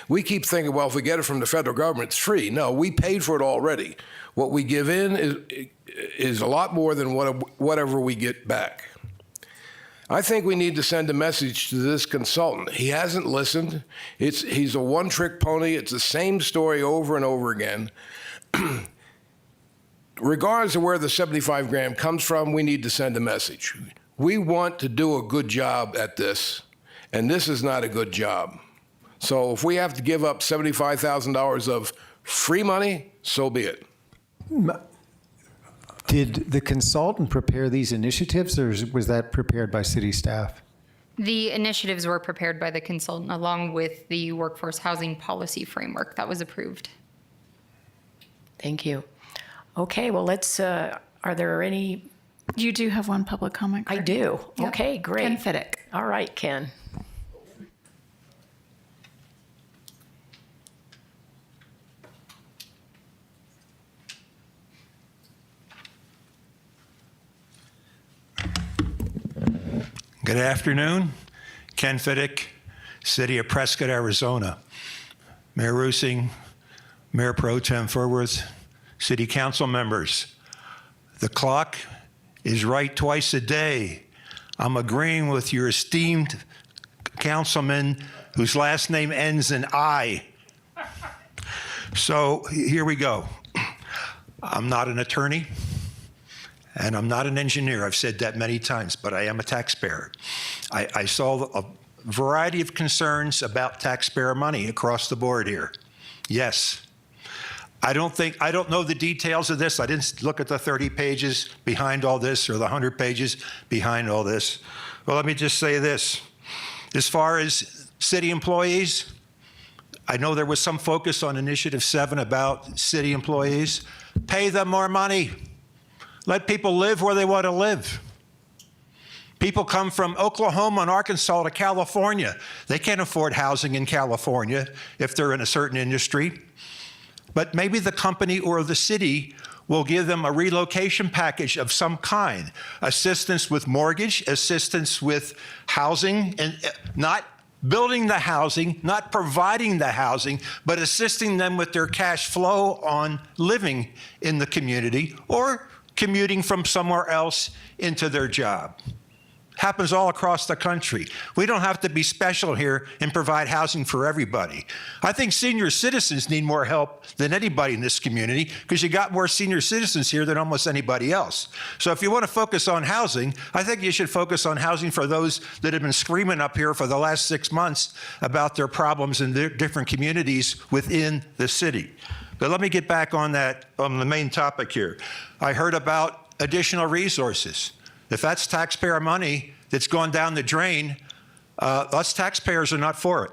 We keep thinking, well, if we get it from the federal government, it's free. No, we paid for it already. What we give in is a lot more than whatever we get back. I think we need to send a message to this consultant. He hasn't listened. He's a one-trick pony. It's the same story over and over again. Regardless of where the 75 grand comes from, we need to send a message. We want to do a good job at this, and this is not a good job. So if we have to give up $75,000 of free money, so be it. Did the consultant prepare these initiatives, or was that prepared by city staff? The initiatives were prepared by the consultant along with the workforce housing policy framework that was approved. Thank you. Okay, well, let's, are there any? You do have one public comment. I correct? do. Yep. Okay, great. Ken Fiddick. All right, Ken. Good afternoon. Ken Fiddick, City of Prescott, Arizona. Mayor Rusing, Mayor Pro Tem Furworth, City Council members. The clock is right twice a day. I'm agreeing with your esteemed councilman whose last name ends in I. So here we go. I'm not an attorney. And I'm not an engineer. I've said that many times, but I am a taxpayer. I saw a variety of concerns about taxpayer money across the board here. Yes. I don't know the details of this. I didn't look at the 30 pages behind all this or the 100 pages behind all this. Well, let me just say this. As far as city employees, I know there was some focus on Initiative 7 about city employees. Pay them more money. Let people live where they want to live. People come from Oklahoma and Arkansas to California. They can't afford housing in California if they're in a certain industry. But maybe the company or the city will give them a relocation package of some kind. Assistance with mortgage, assistance with housing, and not building the housing, not providing the housing, but assisting them with their cash flow on living in the community or commuting from somewhere else into their job. Happens all across the country. We don't have to be special here and provide housing for everybody. I think senior citizens need more help than anybody in this community because you got more senior citizens here than almost anybody else. So if you want to focus on housing, I think you should focus on housing for those that have been screaming up here for the last 6 months about their problems in their different communities within the city. But let me get back on that, on the main topic here. I heard about additional resources. If that's taxpayer money that's gone down the drain, us taxpayers are not for it.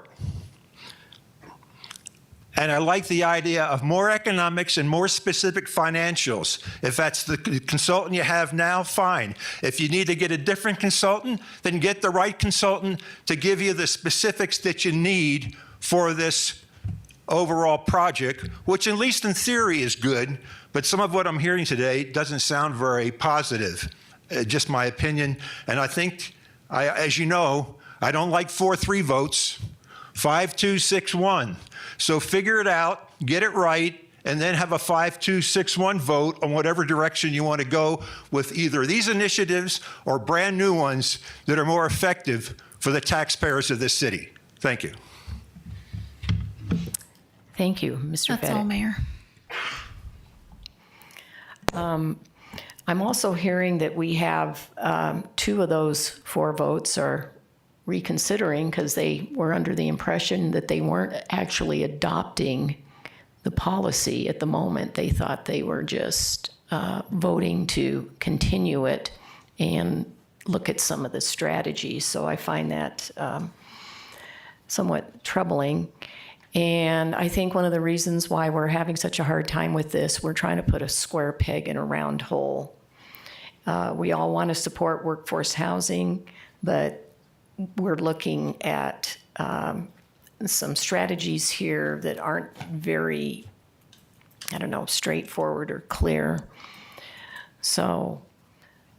And I like the idea of more economics and more specific financials. If that's the consultant you have now, fine. If you need to get a different consultant, then get the right consultant to give you the specifics that you need for this overall project, which at least in theory is good, but some of what I'm hearing today doesn't sound very positive. Just my opinion. And I think, as you know, I don't like 4-3 votes, 5-2-6-1. So figure it out, get it right, and then have a 5-2-6-1 vote on whatever direction you want to go with either these initiatives or brand new ones that are more effective for the taxpayers of this city. Thank you. Thank you, Mr. Fedek. That's all, Mayor. I'm also hearing that we have 2 of those 4 votes are reconsidering because they were under the impression that they weren't actually adopting the policy at the moment. They thought they were just voting to continue it and look at some of the strategies. So I find that somewhat troubling. And I think one of the reasons why we're having such a hard time with this, we're trying to put a square peg in a round hole. We all want to support workforce housing, but we're looking at some strategies here that aren't very, straightforward or clear. So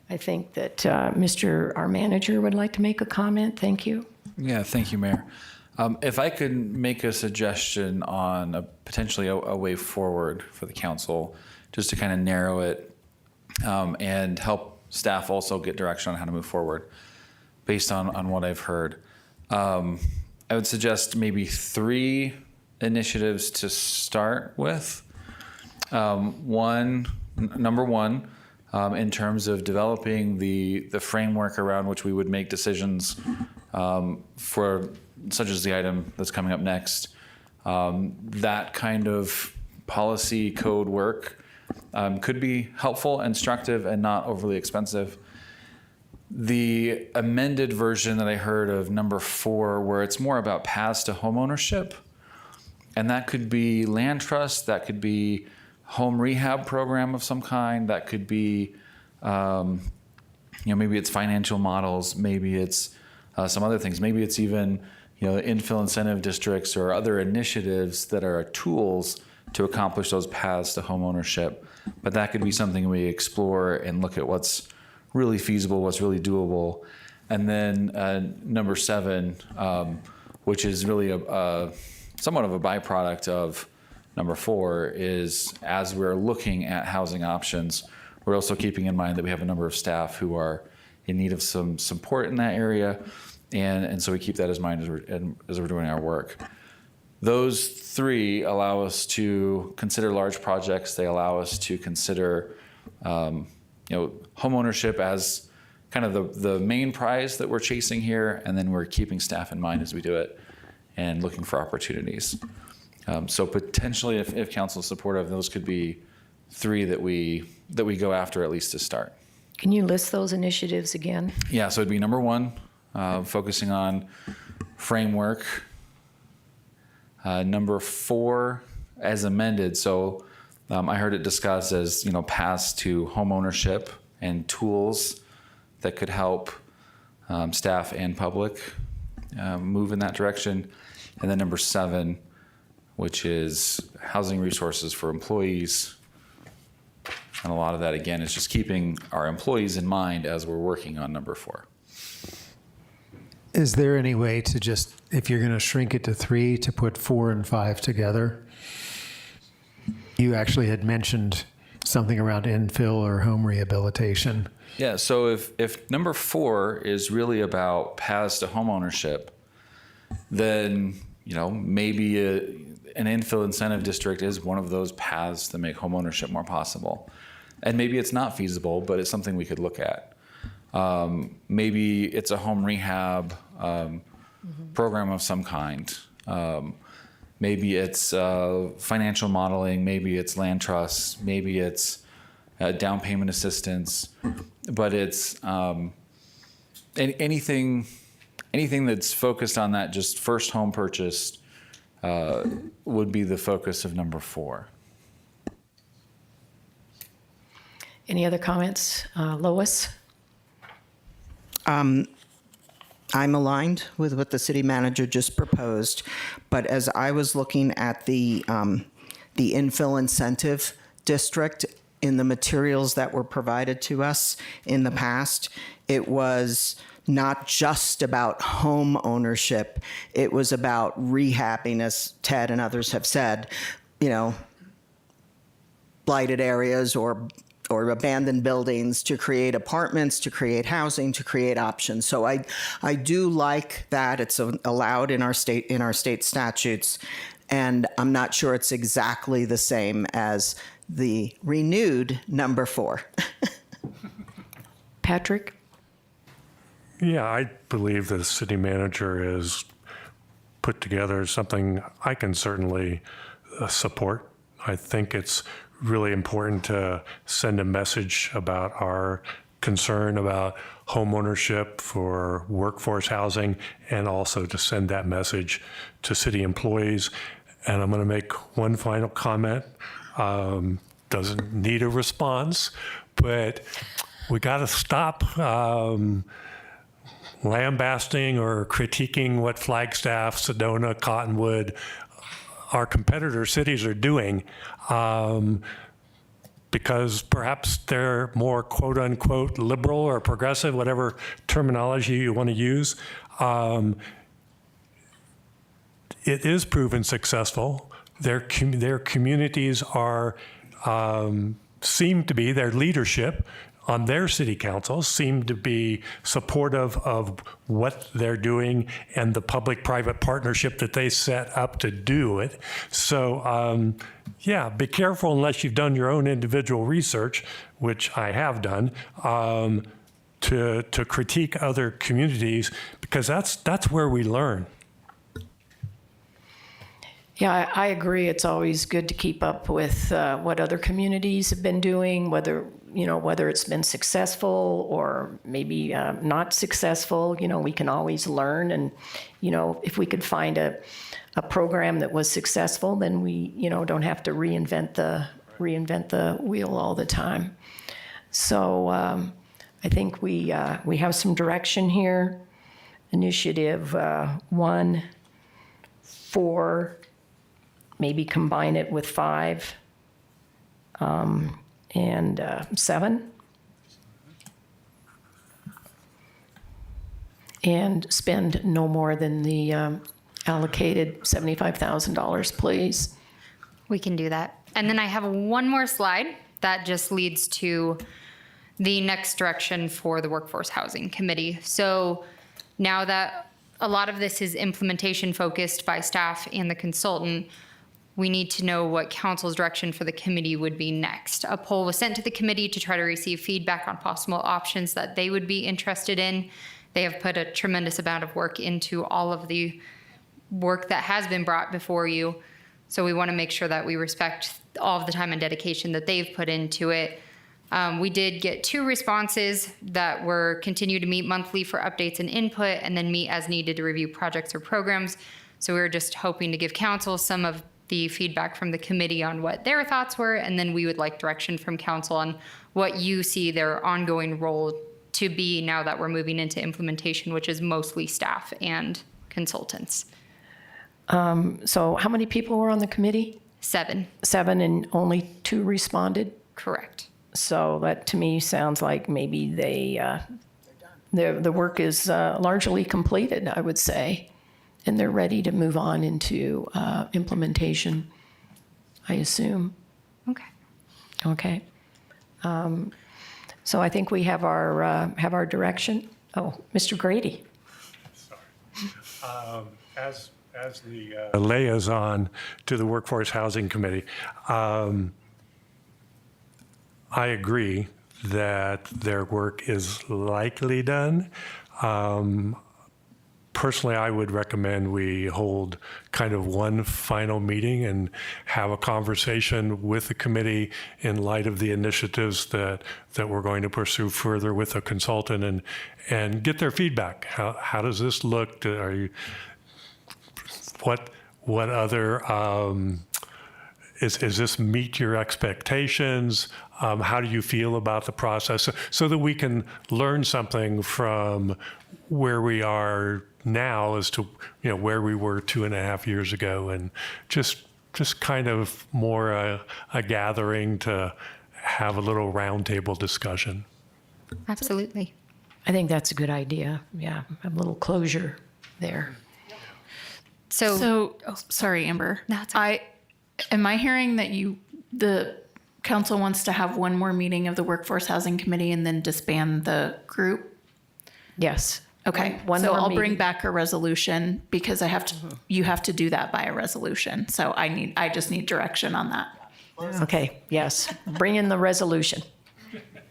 I think that our manager would like to make a comment. Thank you. Yeah, thank you, Mayor. If I could make a suggestion on potentially a way forward for the council, just to kind of narrow it and help staff also get direction on how to move forward. based on what I've heard. I would suggest maybe 3 initiatives to start with. Number one, in terms of developing the framework around which we would make decisions for such as the item that's coming up next. That kind of policy code work could be helpful, instructive, and not overly expensive. The amended version that I heard of number 4, where it's more about paths to homeownership, and that could be land trust, that could be home rehab program of some kind, that could be, maybe it's financial models, maybe it's some other things, maybe it's even, infill incentive districts or other initiatives that are tools to accomplish those paths to homeownership. But that could be something we explore and look at what's really feasible, what's really doable. And then number 7, which is really somewhat of a byproduct of number 4, is as we're looking at housing options, we're also keeping in mind that we have a number of staff who are in need of some support in that area. And so we keep that in mind as we're doing our work. Those 3 allow us to consider large projects. They allow us to consider homeownership as kind of the main prize that we're chasing here, and then we're keeping staff in mind as we do it and looking for opportunities. So potentially, if council is supportive, those could be 3 that we go after, at least to start. Can you list those initiatives again? Yeah, so it'd be number 1, focusing on framework. Number 4, as amended. So I heard it discussed as paths to homeownership and tools that could help staff and public move in that direction. And then number 7, which is housing resources for employees. And a lot of that, again, is just keeping our employees in mind as we're working on number 4. Is there any way to just, if you're going to shrink it to 3, to put 4 and 5 together? You actually had mentioned something around infill or home rehabilitation. Yeah, so if number 4 is really about paths to homeownership, then maybe an infill incentive district is one of those paths to make homeownership more possible. And maybe it's not feasible, but it's something we could look at. Maybe it's a home rehab program of some kind. Maybe it's financial modeling. Maybe it's land trusts. Maybe it's down payment assistance. But it's anything that's focused on that just first home purchase would be the focus of number 4. Any other comments? Lois? I'm aligned with what the city manager just proposed, but as I was looking at the infill incentive district in the materials that were provided to us in the past, it was not just about home ownership. It was about rehabbing, as Ted and others have said, blighted areas or abandoned buildings to create apartments, to create housing, to create options. So I do like that it's allowed in our state statutes, and I'm not sure it's exactly the same as the renewed number 4. Patrick? Yeah, I believe the city manager has put together something I can certainly support. I think it's really important to send a message about our concern about home ownership for workforce housing, and also to send that message to city employees. And I'm going to make one final comment. Doesn't need a response, but we got to stop lambasting or critiquing what Flagstaff, Sedona, Cottonwood, our competitor cities are doing, because perhaps they're more quote unquote liberal or progressive, whatever terminology you want to use. It is proven successful. Their communities are, seem to be, their leadership on their city council seem to be supportive of what they're doing and the public-private partnership that they set up to do it. So, yeah, be careful unless you've done your own individual research, which I have done, to critique other communities, because that's where we learn. Yeah, I agree. It's always good to keep up with what other communities have been doing, whether it's been successful or maybe not successful. We can always learn, and if we could find a program that was successful, then we don't have to reinvent the wheel all the time. So I think we have some direction here. Initiative 1, 4. Maybe combine it with 5 and 7. And spend no more than the allocated $75,000, please. We can do that. And then I have one more slide that just leads to the next direction for the Workforce Housing Committee. So now that a lot of this is implementation focused by staff and the consultant, we need to know what council's direction for the committee would be next. A poll was sent to the committee to try to receive feedback on possible options that they would be interested in. They have put a tremendous amount of work into all of the work that has been brought before you. So we want to make sure that we respect all of the time and dedication that they've put into it. We did get 2 responses that were continue to meet monthly for updates and input, and then meet as needed to review projects or programs. So we were just hoping to give council some of the feedback from the committee on what their thoughts were, and then we would like direction from council on what you see their ongoing role to be now that we're moving into implementation, which is mostly staff and consultants. So how many people were on the committee? 7. 7, and only 2 responded? Correct. So that to me sounds like maybe the work is largely completed, I would say, and they're ready to move on into implementation, I assume. Okay. Okay. So I think we have our direction. Oh, Mr. Grady. Sorry. As the liaison to the Workforce Housing Committee, I agree that their work is likely done. Personally, I would recommend we hold kind of one final meeting and have a conversation with the committee in light of the initiatives that we're going to pursue further with a consultant and get their feedback. How does this look? What other is this meet your expectations? How do you feel about the process? So that we can learn something from where we are now as to where we were 2.5 years ago, and just kind of more a gathering to have a little roundtable discussion. Absolutely. I think that's a good idea. Yeah, a little closure there. So sorry, Amber. That's okay. Am I hearing that the council wants to have one more meeting of the Workforce Housing Committee and then disband the group? Yes. Okay. One so more I'll meeting. bring back a resolution because I have to. You have to do that by a resolution. So I just need direction on that. Okay. Yes. Bring in the resolution.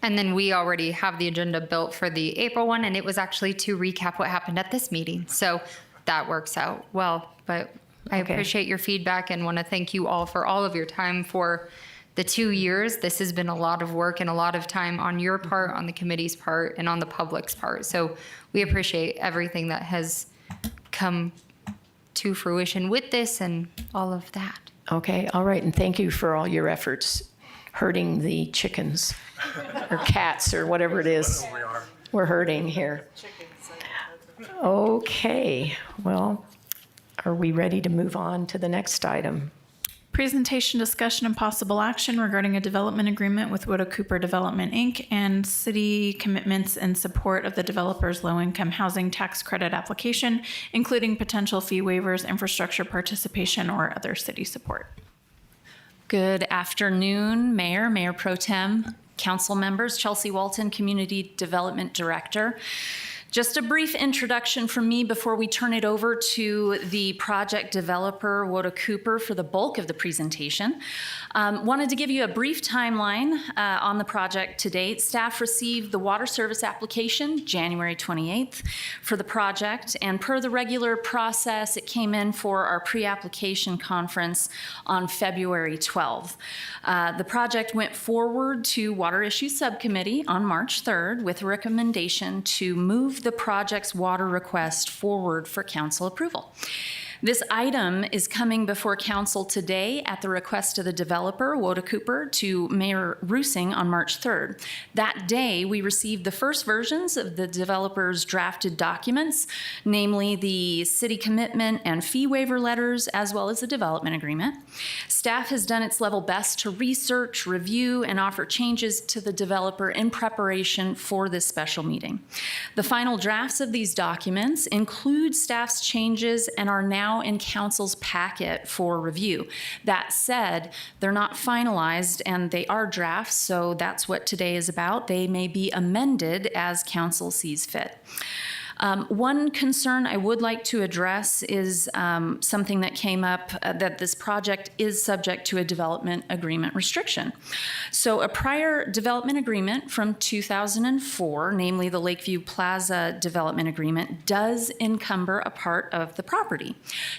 And then we already have the agenda built for the April one, and it was actually to recap what happened at this meeting. So that works out well. But I appreciate your feedback and want to thank you all for all of your time for the 2 years. This has been a lot of work and a lot of time on your part, on the committee's part, and on the public's part. So we appreciate everything that has come to fruition with this and all of that. Okay. All right. And thank you for all your efforts herding the chickens or cats or whatever it is we're herding here. Okay. Well, are we ready to move on to the next item? Presentation, discussion, and possible action regarding a development agreement with Woda Cooper Development, Inc. and city commitments in support of the developer's low-income housing tax credit application, including potential fee waivers, infrastructure participation, or other city support. Good afternoon, Mayor, Mayor Pro Tem, council members. Chelsea Walton, Community Development Director. Just a brief introduction from me before we turn it over to the project developer, Woda Cooper, for the bulk of the presentation. Wanted to give you a brief timeline on the project to date. Staff received the water service application January 28th for the project, and per the regular process, it came in for our pre-application conference on February 12th. The project went forward to Water Issues Subcommittee on March 3rd with a recommendation to move the project's water request forward for council approval. This item is coming before council today at the request of the developer, Woda Cooper, to Mayor Rusing on March 3rd. That day, we received the first versions of the developer's drafted documents, namely the city commitment and fee waiver letters, as well as the development agreement. Staff has done its level best to research, review, and offer changes to the developer in preparation for this special meeting. The final drafts of these documents include staff's changes and are now in council's packet for review. That said, they're not finalized and they are drafts, so that's what today is about. They may be amended as council sees fit. One concern I would like to address is something that came up that this project is subject to a development agreement restriction. So a prior development agreement from 2004, namely the Lakeview Plaza development agreement, does encumber a part of the property.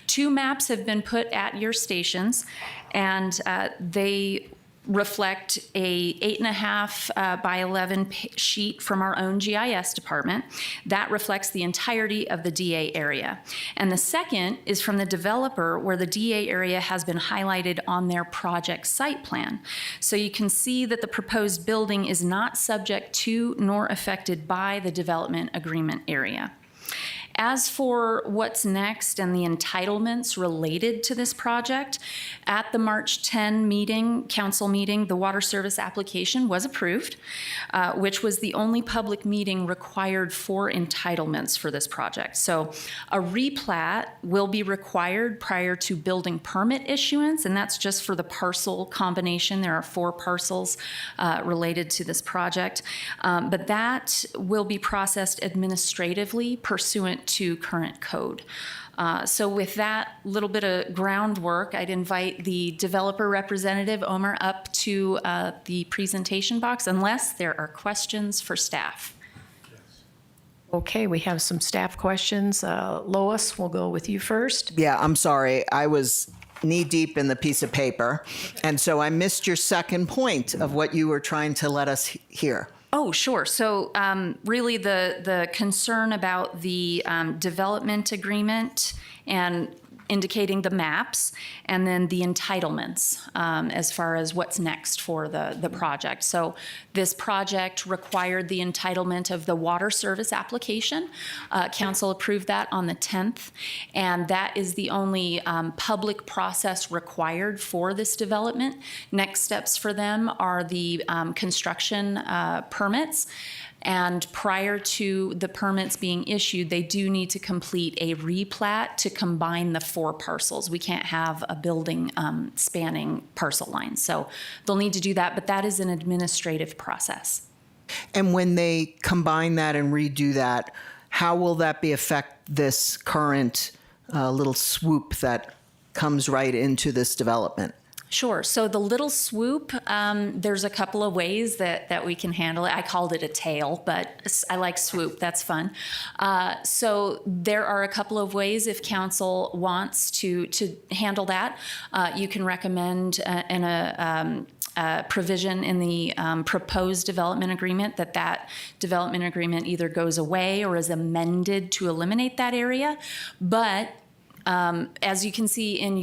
2 maps have been put at your stations, and they reflect a 8.5 by 11 sheet from our own GIS department. That reflects the entirety of the DA area. And the second is from the developer, where the DA area has been highlighted on their project site plan. So you can see that the proposed building is not subject to nor affected by the development agreement area. As for what's next and the entitlements related to this project, at the March 10 meeting, council meeting, the water service application was approved, which was the only public meeting required for entitlements for this project. So a replat will be required prior to building permit issuance, and that's just for the parcel combination. There are 4 parcels related to this project, but that will be processed administratively pursuant to current code. So with that little bit of groundwork, I'd invite the developer representative, Omer, up to the presentation box, unless there are questions for staff. Okay, we have some staff questions. Lois, we'll go with you first. Yeah, I'm sorry. I was knee deep in the piece of paper, and so I missed your second point of what you were trying to let us hear. Oh, sure. So really the concern about the development agreement and indicating the maps, and then the entitlements as far as what's next for the project. So this project required the entitlement of the water service application. Council approved that on the 10th, and that is the only public process required for this development. Next steps for them are the construction permits. And prior to the permits being issued, they do need to complete a replat to combine the 4 parcels. We can't have a building spanning parcel lines. So they'll need to do that, but that is an administrative process. And when they combine that and redo that, how will that affect this current little swoop that comes right into this development? Sure. So the little swoop, there's a couple of ways that we can handle it. I called it a tail, but I like swoop. That's fun. So there are a couple of ways if council wants to handle that. You can recommend a provision in the proposed development agreement that development agreement either goes away or is amended to eliminate that area. But as you can see in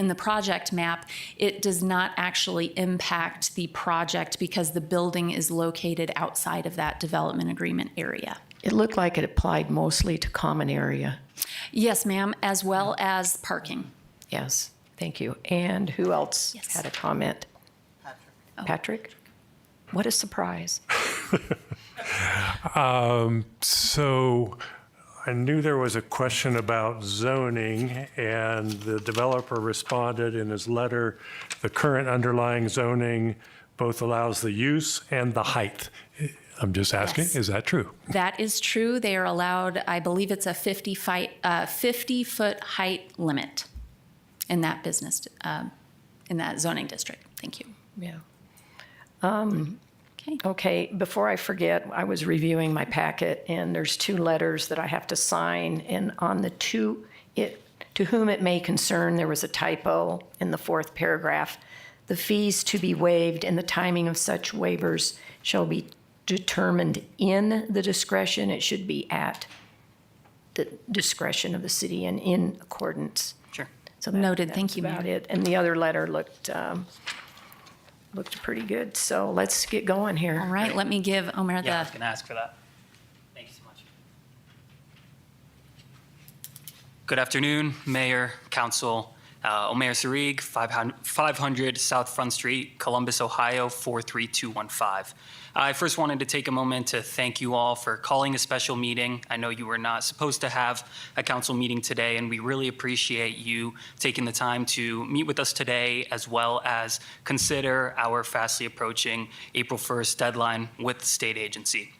the project map, it does not actually impact the project because the building is located outside of that development agreement area. It looked like it applied mostly to common area. Yes, ma'am, as well as parking. Yes, thank you. And who else Yes. had a comment? Patrick? What a surprise. So I knew there was a question about zoning, and the developer responded in his letter, the current underlying zoning both allows the use and the height. I'm just asking, Yes. is that true? That is true. They are allowed, I believe it's a 50-foot height limit in that business, in that zoning district. Thank you. Yeah. Okay. Okay, before I forget, I was reviewing my packet, and there's 2 letters that I have to sign, and on the to whom it may concern, there was a typo in the 4th paragraph. The fees to be waived and the timing of such waivers shall be determined in the discretion. It should be at the discretion of the city and in accordance. Sure. So Noted. Thank that's you, about Mayor. it. And the other letter looked pretty good. So let's get going here. All right, let me give Omer Yeah, I was the, going to ask for that. Thank you so much. Good afternoon, Mayor, Council. Omer Sarig, 500 South Front Street, Columbus, Ohio, 43215. I first wanted to take a moment to thank you all for calling a special meeting. I know you were not supposed to have a council meeting today, and we really appreciate you taking the time to meet with us today, as well as consider our fastly approaching April 1st deadline with the state agency.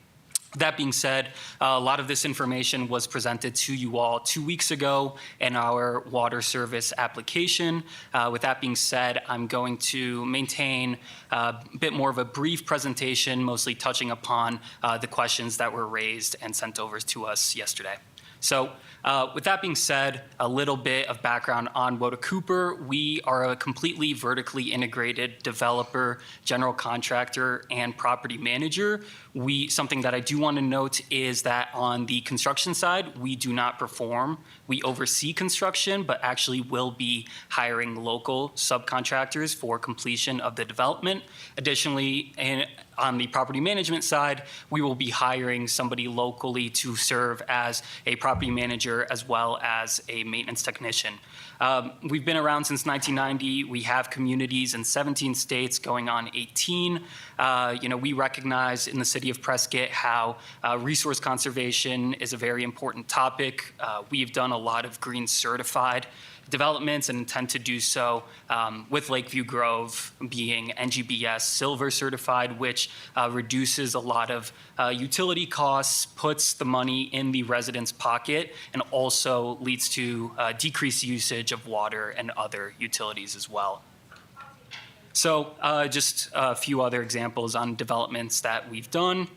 That being said, a lot of this information was presented to you all 2 weeks ago in our water service application. With that being said, I'm going to maintain a bit more of a brief presentation, mostly touching upon the questions that were raised and sent over to us yesterday. So with that being said, a little bit of background on Woda Cooper. We are a completely vertically integrated developer, general contractor, and property manager. Something that I do want to note is that on the construction side, we do not perform. We oversee construction, but actually will be hiring local subcontractors for completion of the development. Additionally, on the property management side, we will be hiring somebody locally to serve as a property manager as well as a maintenance technician. We've been around since 1990. We have communities in 17 states going on 18. We recognize in the city of Prescott how resource conservation is a very important topic. We've done a lot of green certified developments and intend to do so with Lakeview Grove being NGBS Silver certified, which reduces a lot of utility costs, puts the money in the resident's pocket, and also leads to decreased usage of water and other utilities as well. So just a few other examples on developments that we've done.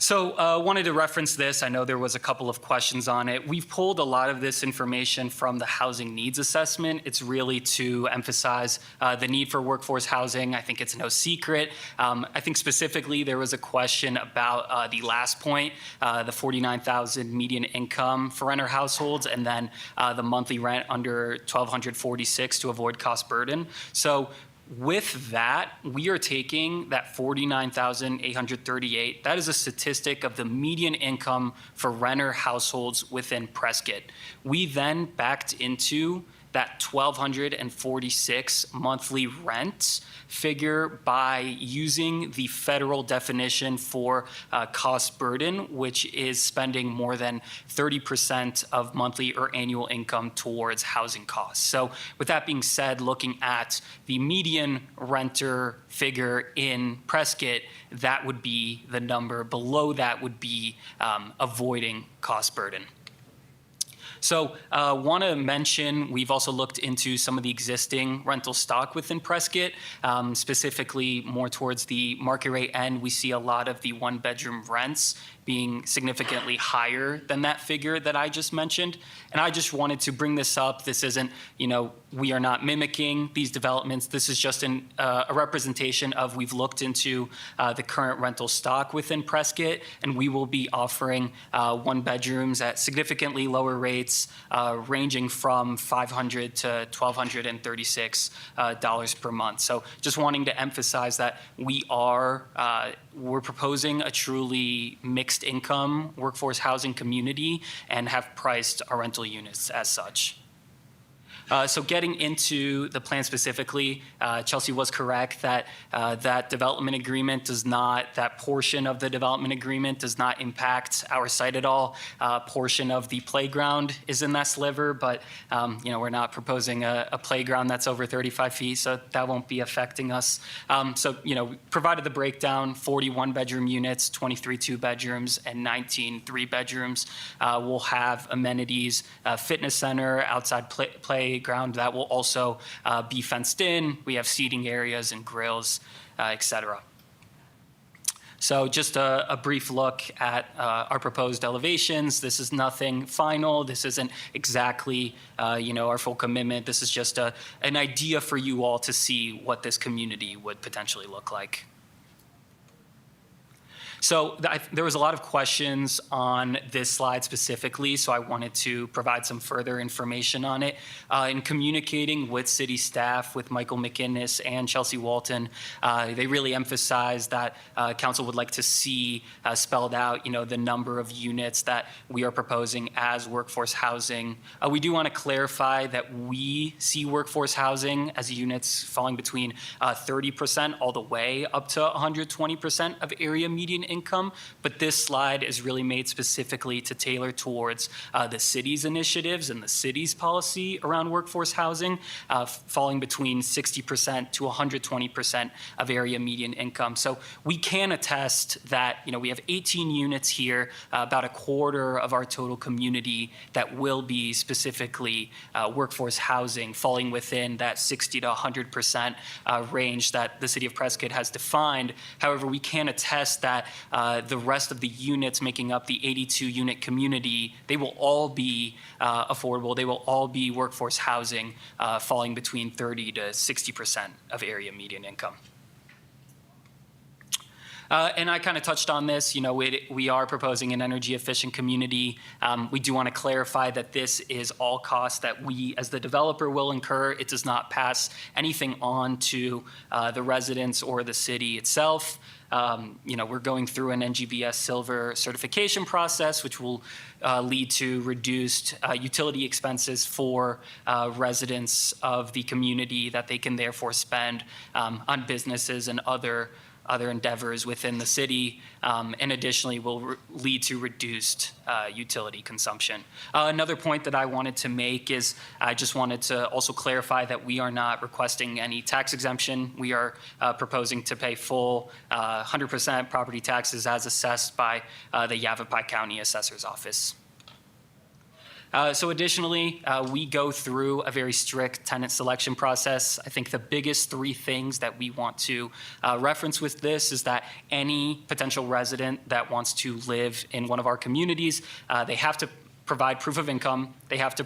So wanted to reference this. I know there was a couple of questions on it. We've pulled a lot of this information from the housing needs assessment. It's really to emphasize the need for workforce housing. I think it's no secret. I think specifically there was a question about the last point, the $49,000 median income for renter households, and then the monthly rent under $1,246 to avoid cost burden. So with that, we are taking that $49,838. That is a statistic of the median income for renter households within Prescott. We then backed into that $1,246 monthly rent figure by using the federal definition for cost burden, which is spending more than 30% of monthly or annual income towards housing costs. So with that being said, looking at the median renter figure in Prescott, that would be the number. Below that would be avoiding cost burden. So want to mention, we've also looked into some of the existing rental stock within Prescott, specifically more towards the market rate end. We see a lot of the one-bedroom rents being significantly higher than that figure that I just mentioned. And I just wanted to bring this up. This isn't, we are not mimicking these developments. This is just a representation of we've looked into the current rental stock within Prescott, and we will be offering one bedrooms at significantly lower rates, ranging from $500 to $1,236 per month. So just wanting to emphasize that we're proposing a truly mixed income workforce housing community and have priced our rental units as such. So getting into the plan specifically, Chelsea was correct that that development agreement does not, that portion of the development agreement does not impact our site at all. Portion of the playground is in that sliver, but we're not proposing a playground that's over 35 feet, so that won't be affecting us. So provided the breakdown, 41 bedroom units, 23 2 bedrooms, and 19 3 bedrooms. We'll have amenities, fitness center, outside playground that will also be fenced in. We have seating areas and grills, etc. So just a brief look at our proposed elevations. This is nothing final. This isn't exactly our full commitment. This is just an idea for you all to see what this community would potentially look like. So there was a lot of questions on this slide specifically, so I wanted to provide some further information on it. In communicating with city staff, with Michael McInnes and Chelsea Walton, they really emphasized that council would like to see spelled out, the number of units that we are proposing as workforce housing. We do want to clarify that we see workforce housing as units falling between 30% all the way up to 120% of area median income, but this slide is really made specifically to tailor towards the city's initiatives and the city's policy around workforce housing, falling between 60% to 120% of area median income. So we can attest that we have 18 units here, about a quarter of our total community that will be specifically workforce housing, falling within that 60 to 100% range that the city of Prescott has defined. However, we can attest that the rest of the units making up the 82 unit community, they will all be affordable. They will all be workforce housing, falling between 30 to 60% of area median income. And I kind of touched on this, we are proposing an energy efficient community. We do want to clarify that this is all costs that we as the developer will incur. It does not pass anything on to the residents or the city itself. We're going through an NGBS Silver certification process, which will lead to reduced utility expenses for residents of the community that they can therefore spend on businesses and other endeavors within the city, and additionally will lead to reduced utility consumption. Another point that I wanted to make is I just wanted to also clarify that we are not requesting any tax exemption. We are proposing to pay full 100% property taxes as assessed by the Yavapai County Assessor's Office. So additionally, we go through a very strict tenant selection process. I think the biggest three things that we want to reference with this is that any potential resident that wants to live in one of our communities, they have to provide proof of income, they have to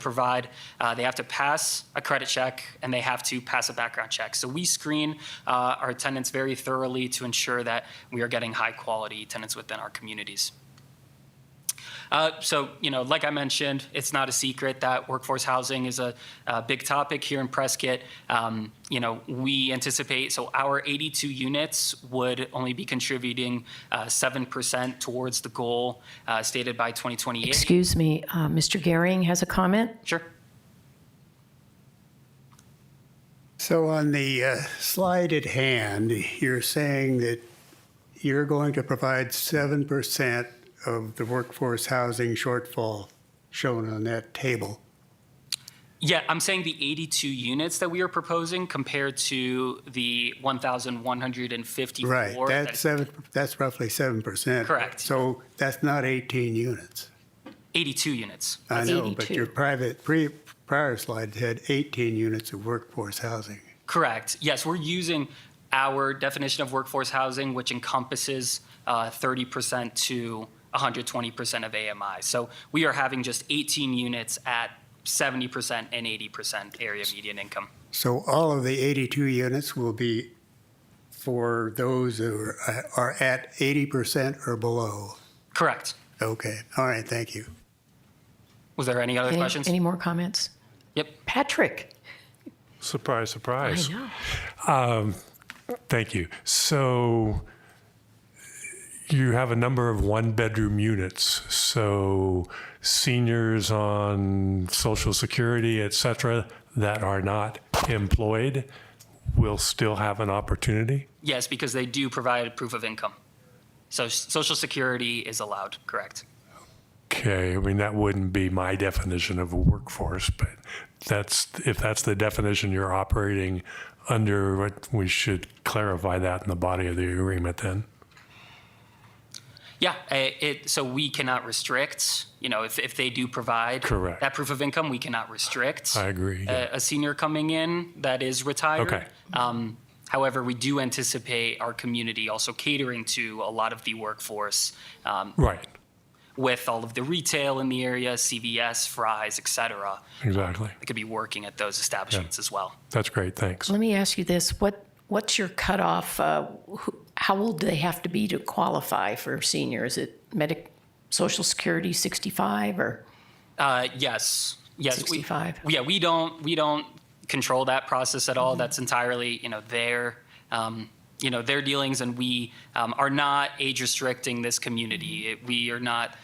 pass a credit check, and they have to pass a background check. So we screen our tenants very thoroughly to ensure that we are getting high quality tenants within our communities. So, like I mentioned, it's not a secret that workforce housing is a big topic here in Prescott. We anticipate, so our 82 units would only be contributing 7% towards the goal stated by 2028. Excuse me, Mr. Gehring has a comment? Sure. So on the slide at hand, you're saying that you're going to provide 7% of the workforce housing shortfall shown on that table. Yeah, I'm saying the 82 units that we are proposing compared to the 1,154. Right, that's roughly 7%. Correct. So that's not 18 units. 82 units. I know, but your prior slide had 18 units of workforce housing. Correct. Yes, we're using our definition of workforce housing, which encompasses 30% to 120% of AMI. So we are having just 18 units at 70% and 80% area median income. So all of the 82 units will be for those who are at 80% or below? Correct. Okay. All right. Thank you. Was there any other questions? Any more comments? Yep. Patrick. Surprise, surprise. I know. Thank you. So you have a number of one-bedroom units. So seniors on Social Security, et cetera, that are not employed will still have an opportunity? Yes, because they do provide proof of income. So Social Security is allowed, correct? Okay, I mean, that wouldn't be my definition of a workforce, but if that's the definition you're operating under, we should clarify that in the body of the agreement then. Yeah, so we cannot restrict, if they do provide Correct. that proof of income, we cannot restrict. I agree. Yeah. A senior coming in that is retired. Okay. However, we do anticipate our community also catering to a lot of the workforce. Right. With all of the retail in the area, CVS, Fry's, et cetera. Exactly. They could be working at those establishments as well. That's great. Thanks. Let me ask you this. What's your cutoff? How old do they have to be to qualify for senior? Is it Social Security 65 or? Yes. 65. We don't control that process at all. That's entirely, their dealings, and we are not age restricting this community. We are not,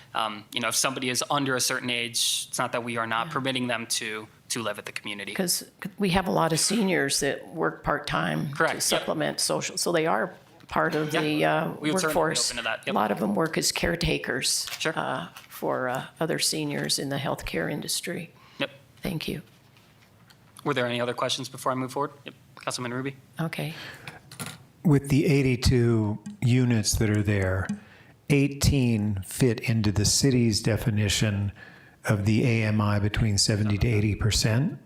if somebody is under a certain age, it's not that we are not permitting them to live at the community. Because we have a lot of seniors that work part-time Correct, to supplement social, so they are part of the We would certainly be workforce. open to that, yep. A lot of them work as caretakers Sure. for other seniors in the healthcare industry. Yep. Thank you. Were there any other questions before I move forward? Yep. Councilman Ruby? Okay. With the 82 units that are there, 18 fit into the city's definition of the AMI between 70 to 80%.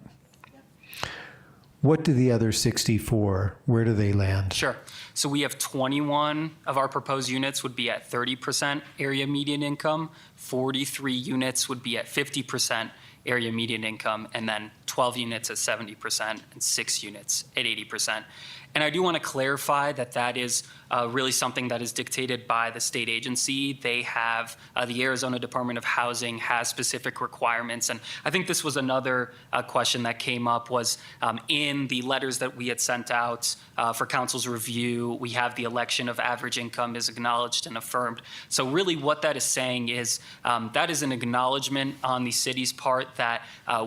What do the other 64, where do they land? Sure. So we have 21 of our proposed units would be at 30% area median income, 43 units would be at 50% area median income, and then 12 units at 70% and 6 units at 80%. And I do want to clarify that that is really something that is dictated by the state agency. They have, the Arizona Department of Housing has specific requirements. And I think this was another question that came up was in the letters that we had sent out for council's review, we have the election of average income is acknowledged and affirmed. So really what that is saying is that is an acknowledgement on the city's part that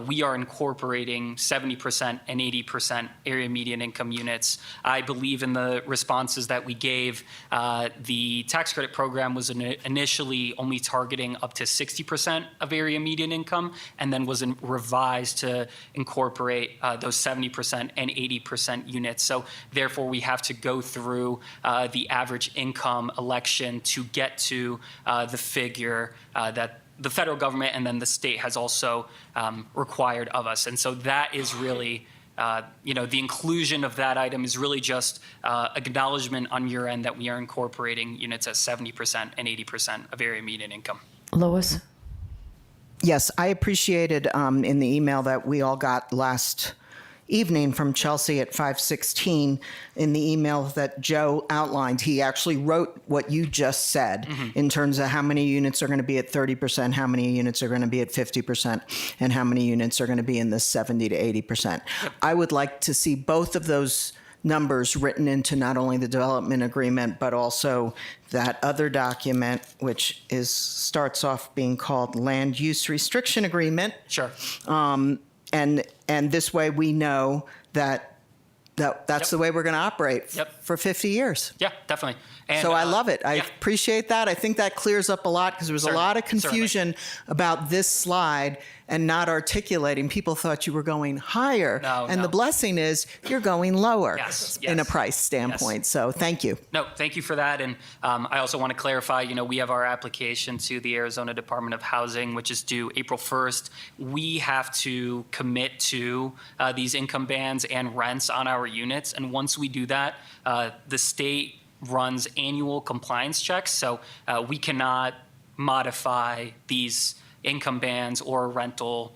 we are incorporating 70% and 80% area median income units. I believe in the responses that we gave, the tax credit program was initially only targeting up to 60% of area median income, and then was revised to incorporate those 70% and 80% units. So therefore, we have to go through the average income election to get to the figure that the federal government and then the state has also required of us. And so that is really the inclusion of that item is really just acknowledgement on your end that we are incorporating units at 70% and 80% of area median income. Lois? Yes, I appreciated in the email that we all got last evening from Chelsea at 5:16, in the email that Joe outlined, he actually wrote what you just said in terms of how many units are going to be at 30%, how many units are going to be at 50%, and how many units are going to be in the 70 to 80%. I would like to see both of those numbers written into not only the development agreement, but also that other document, which starts off being called Land Use Restriction Agreement. Sure. And this way we know that's the way we're going to operate for 50 years. Yeah, definitely. And, so I love it. I appreciate that. I think that clears up a lot because there was a lot of confusion about this slide and not articulating. People thought you were going higher. And the blessing is you're going lower in a price standpoint. So thank you. No, thank you for that. And I also want to clarify, we have our application to the Arizona Department of Housing, which is due April 1st. We have to commit to these income bands and rents on our units. And once we do that, the state runs annual compliance checks. So we cannot modify these income bands or rental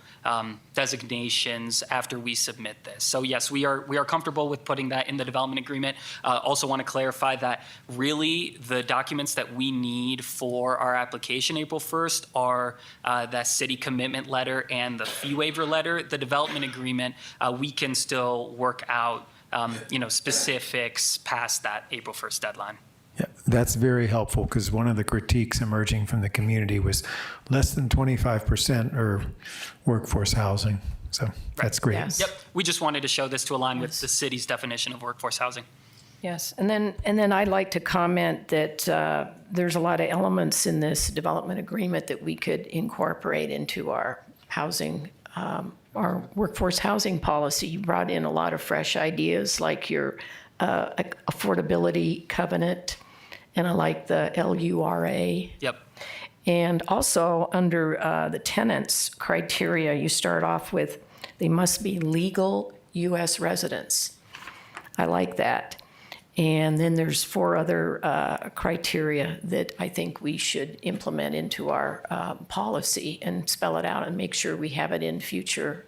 designations after we submit this. So yes, we are comfortable with putting that in the development agreement. Also want to clarify that really the documents that we need for our application April 1st are that city commitment letter and the fee waiver letter. The development agreement, we can still work out specifics past that April 1st deadline. Yeah, that's very helpful because one of the critiques emerging from the community was less than 25% are workforce housing. So that's great. Yes. Yep. We just wanted to show this to align with the city's definition of workforce housing. Yes, and then I'd like to comment that there's a lot of elements in this development agreement that we could incorporate into our housing, our workforce housing policy. You brought in a lot of fresh ideas, like your affordability covenant, and I like the LURA. Yep. And also under the tenants criteria, you start off with they must be legal U.S. residents. I like that. And then there's 4 other criteria that I think we should implement into our policy and spell it out and make sure we have it in future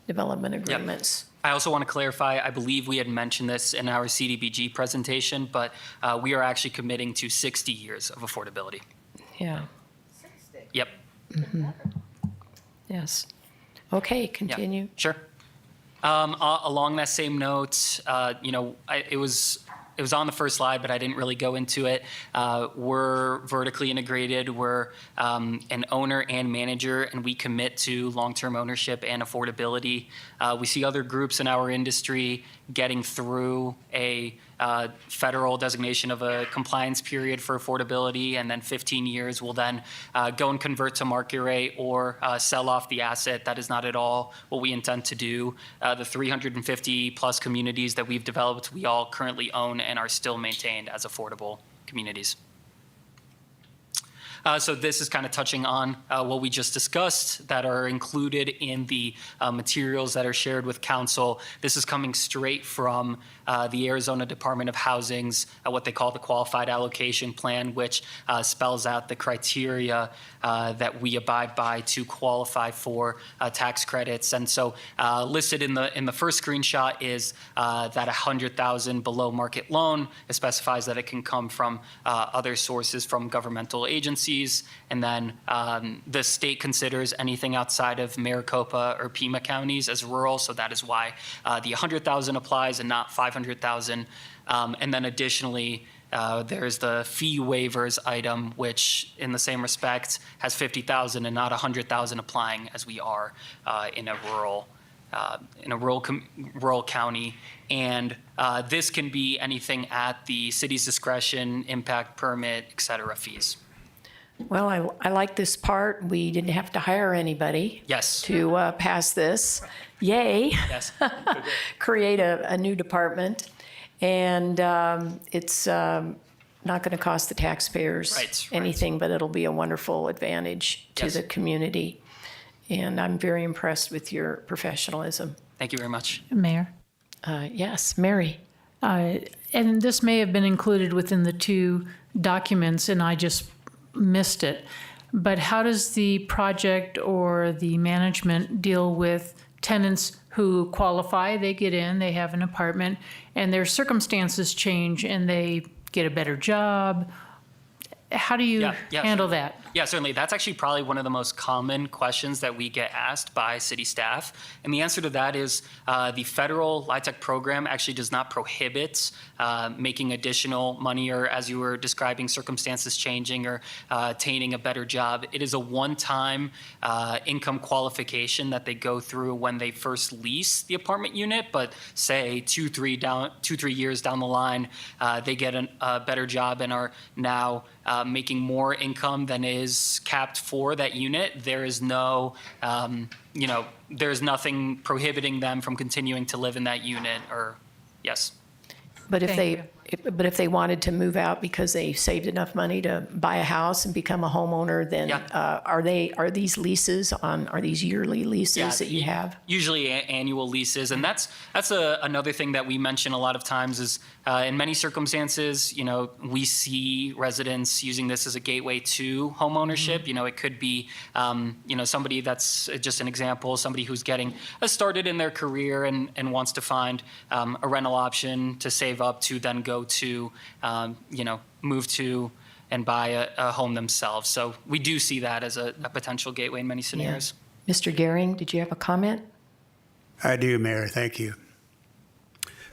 development agreements. I also want to clarify, I believe we had mentioned this in our CDBG presentation, but we are actually committing to 60 years of affordability. Yeah. Yep. Mm-hmm. Yes. Okay, continue. Yeah, sure. Along that same note, it was on the first slide, but I didn't really go into it. We're vertically integrated. We're an owner and manager, and we commit to long-term ownership and affordability. We see other groups in our industry getting through a federal designation of a compliance period for affordability, and then 15 years will then go and convert to market rate or sell off the asset. That is not at all what we intend to do. The 350 plus communities that we've developed, we all currently own and are still maintained as affordable communities. So this is kind of touching on what we just discussed that are included in the materials that are shared with council. This is coming straight from the Arizona Department of Housing's what they call the Qualified Allocation Plan, which spells out the criteria that we abide by to qualify for tax credits. And so listed in the first screenshot is that $100,000 below market loan. It specifies that it can come from other sources from governmental agencies. And then the state considers anything outside of Maricopa or Pima counties as rural. So that is why the $100,000 applies and not $500,000. And then additionally, there's the fee waivers item, which in the same respect has $50,000 and not $100,000 applying as we are in a rural county. And this can be anything at the city's discretion, impact permit, et cetera, fees. Well, I like this part. We didn't have to hire anybody. Yes. To pass this. Yay. Yes. Create a new department. And it's not going to cost the taxpayers anything, but it'll be a wonderful advantage to the community. And I'm very impressed with your professionalism. Thank you very much. Mayor? Yes, Mary. And this may have been included within the 2 documents, and I just missed it. But how does the project or the management deal with tenants who qualify? They get in, they have an apartment, and their circumstances change and they get a better job. How do you handle that? Yeah, certainly. That's actually probably one of the most common questions that we get asked by city staff. And the answer to that is the federal LIHTC program actually does not prohibit making additional money or, as you were describing, circumstances changing or attaining a better job. It is a one-time income qualification that they go through when they first lease the apartment unit. But say 2-3 years down the line, they get a better job and are now making more income than is capped for that unit. There is no, there's nothing prohibiting them from continuing to live in that unit. Or yes. But if they wanted to move out because they saved enough money to buy a house and become a homeowner, then are these leases are these yearly leases that you have? Usually annual leases, and that's another thing that we mention a lot of times is in many circumstances, we see residents using this as a gateway to home ownership. Mm-hmm. It could be somebody that's just an example, somebody who's getting started in their career and wants to find a rental option to save up to then go to, move to and buy a home themselves. So we do see that as a potential gateway in many scenarios. Yeah. Mr. Gehring, did you have a comment? I do, Mayor. Thank you.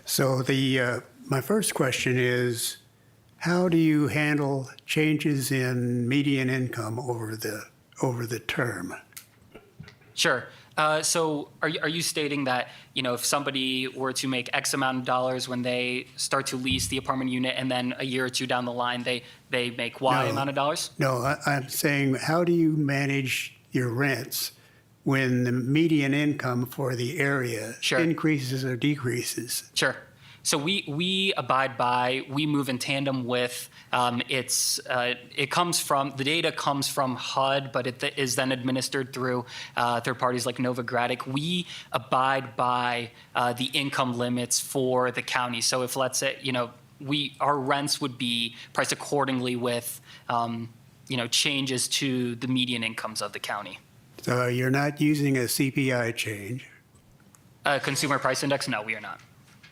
So my first question is, how do you handle changes in median income over the term? Sure. So are you stating that, if somebody were to make X amount of dollars when they start to lease the apartment unit and then a year or two down the line, they make Y amount of dollars? No, I'm saying, how do you manage your rents when the median income for the area increases or decreases? Sure. So we abide by, we move in tandem with, it comes from, the data comes from HUD, but it is then administered through third parties like Novogradac. We abide by the income limits for the county. So if, let's say, our rents would be priced accordingly with, changes to the median incomes of the county. So you're not using a CPI change? Consumer price index? No, we are not.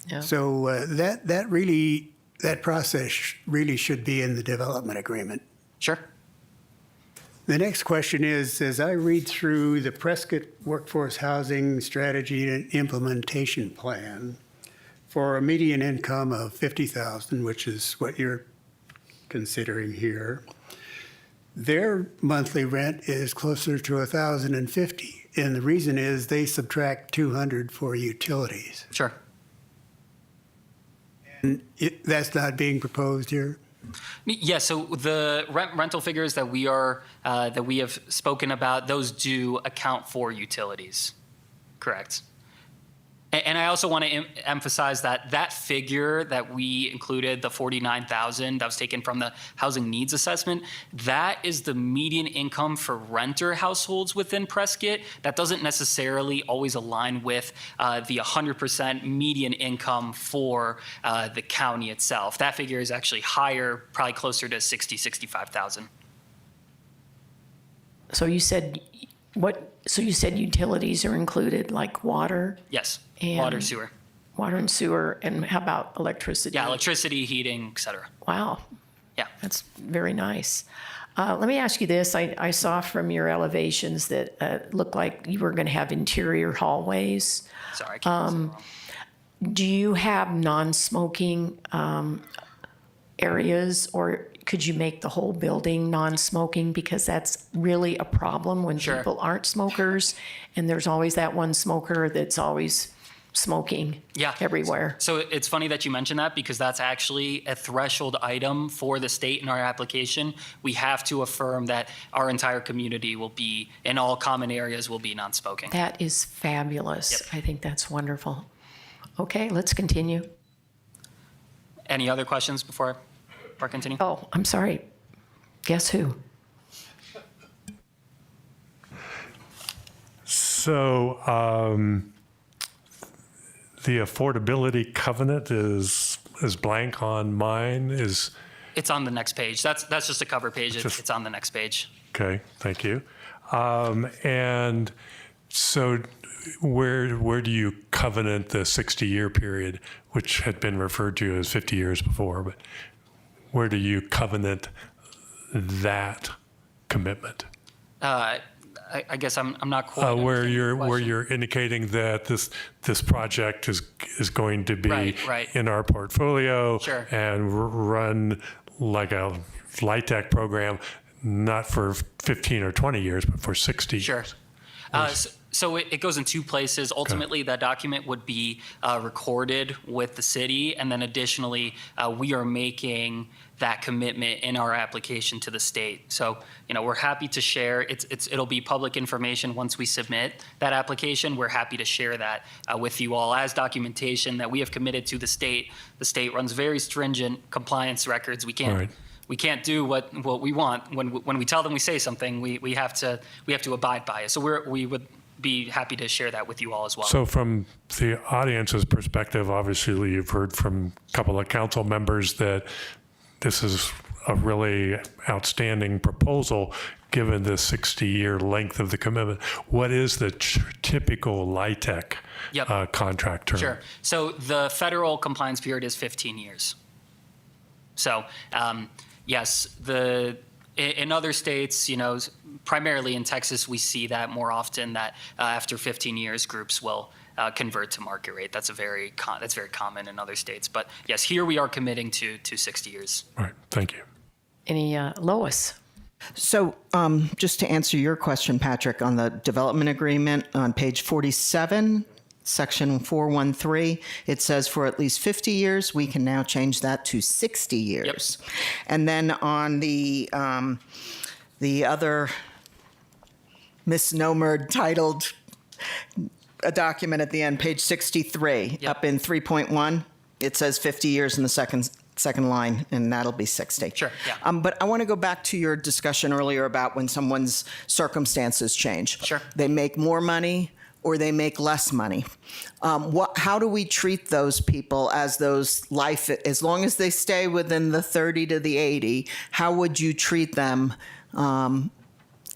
Yeah. So that process really should be in the development agreement. Sure. The next question is, as I read through the Prescott Workforce Housing Strategy and Implementation Plan for a median income of $50,000, which is what you're considering here, their monthly rent is closer to $1,050, and the reason is they subtract $200 for utilities. Sure. And that's not being proposed here? Yeah, so the rental figures that we have spoken about, those do account for utilities. Correct. And I also want to emphasize that figure that we included, the 49,000 that was taken from the housing needs assessment, that is the median income for renter households within Prescott. That doesn't necessarily always align with the 100% median income for the county itself. That figure is actually higher, probably closer to 60, 65,000. So you said utilities are included, like water? Yes, and water, sewer. Water and sewer, and how about electricity? Yeah, electricity, heating, et cetera. Wow. Yeah. That's very nice. Let me ask you this. I saw from your elevations that looked like you were going to have interior hallways. Sorry, I can't do you have non-smoking areas, or could you make the whole building non-smoking? Because that's really a problem when people aren't smokers, and there's always that one smoker that's always smoking everywhere. So it's funny that you mentioned that, because that's actually a threshold item for the state in our application. We have to affirm that our entire community will be, in all common areas, will be non-smoking. That is fabulous. Yep. I think that's wonderful. Okay, let's continue. Any other questions before I continue? Oh, I'm sorry. Guess who? So the affordability covenant is blank on mine. It's on the next page. That's just a cover page. It's on the next page. Okay, thank you. And so where do you covenant the 60-year period, which had been referred to as 50 years before, but where do you covenant that commitment? I guess I'm not quite where you're indicating that this project is going to be in our portfolio and run like a LIHTC program, not for 15 or 20 years, but for 60 years. So it goes in two places. Ultimately, that document would be recorded with the city, and then additionally, we are making that commitment in our application to the state. So, we're happy to share. It'll be public information once we submit that application. We're happy to share that with you all as documentation that we have committed to the state. The state runs very stringent compliance records. We can't do what we want. When we tell them we say something, we have to abide by it. So we would be happy to share that with you all as well. So from the audience's perspective, obviously you've heard from a couple of council members that this is a really outstanding proposal given the 60-year length of the commitment. What is the typical LIHTC contract term? Sure. So the federal compliance period is 15 years. So yes, in other states, primarily in Texas, we see that more often, that after 15 years, groups will convert to market rate. That's very common in other states. But yes, here we are committing to 60 years. All right, thank you. Any Lois? So just to answer your question, Patrick, on the development agreement on page 47, section 413, it says for at least 50 years. We can now change that to 60 years. Yep. And then on the other misnomered titled a document at the end, page 63, up in 3.1, it says 50 years in the second line, and that'll be 60. Sure, yeah. But I want to go back to your discussion earlier about when someone's circumstances change. Sure. They make more money or they make less money. How do we treat those people as as long as they stay within the 30 to the 80, how would you treat them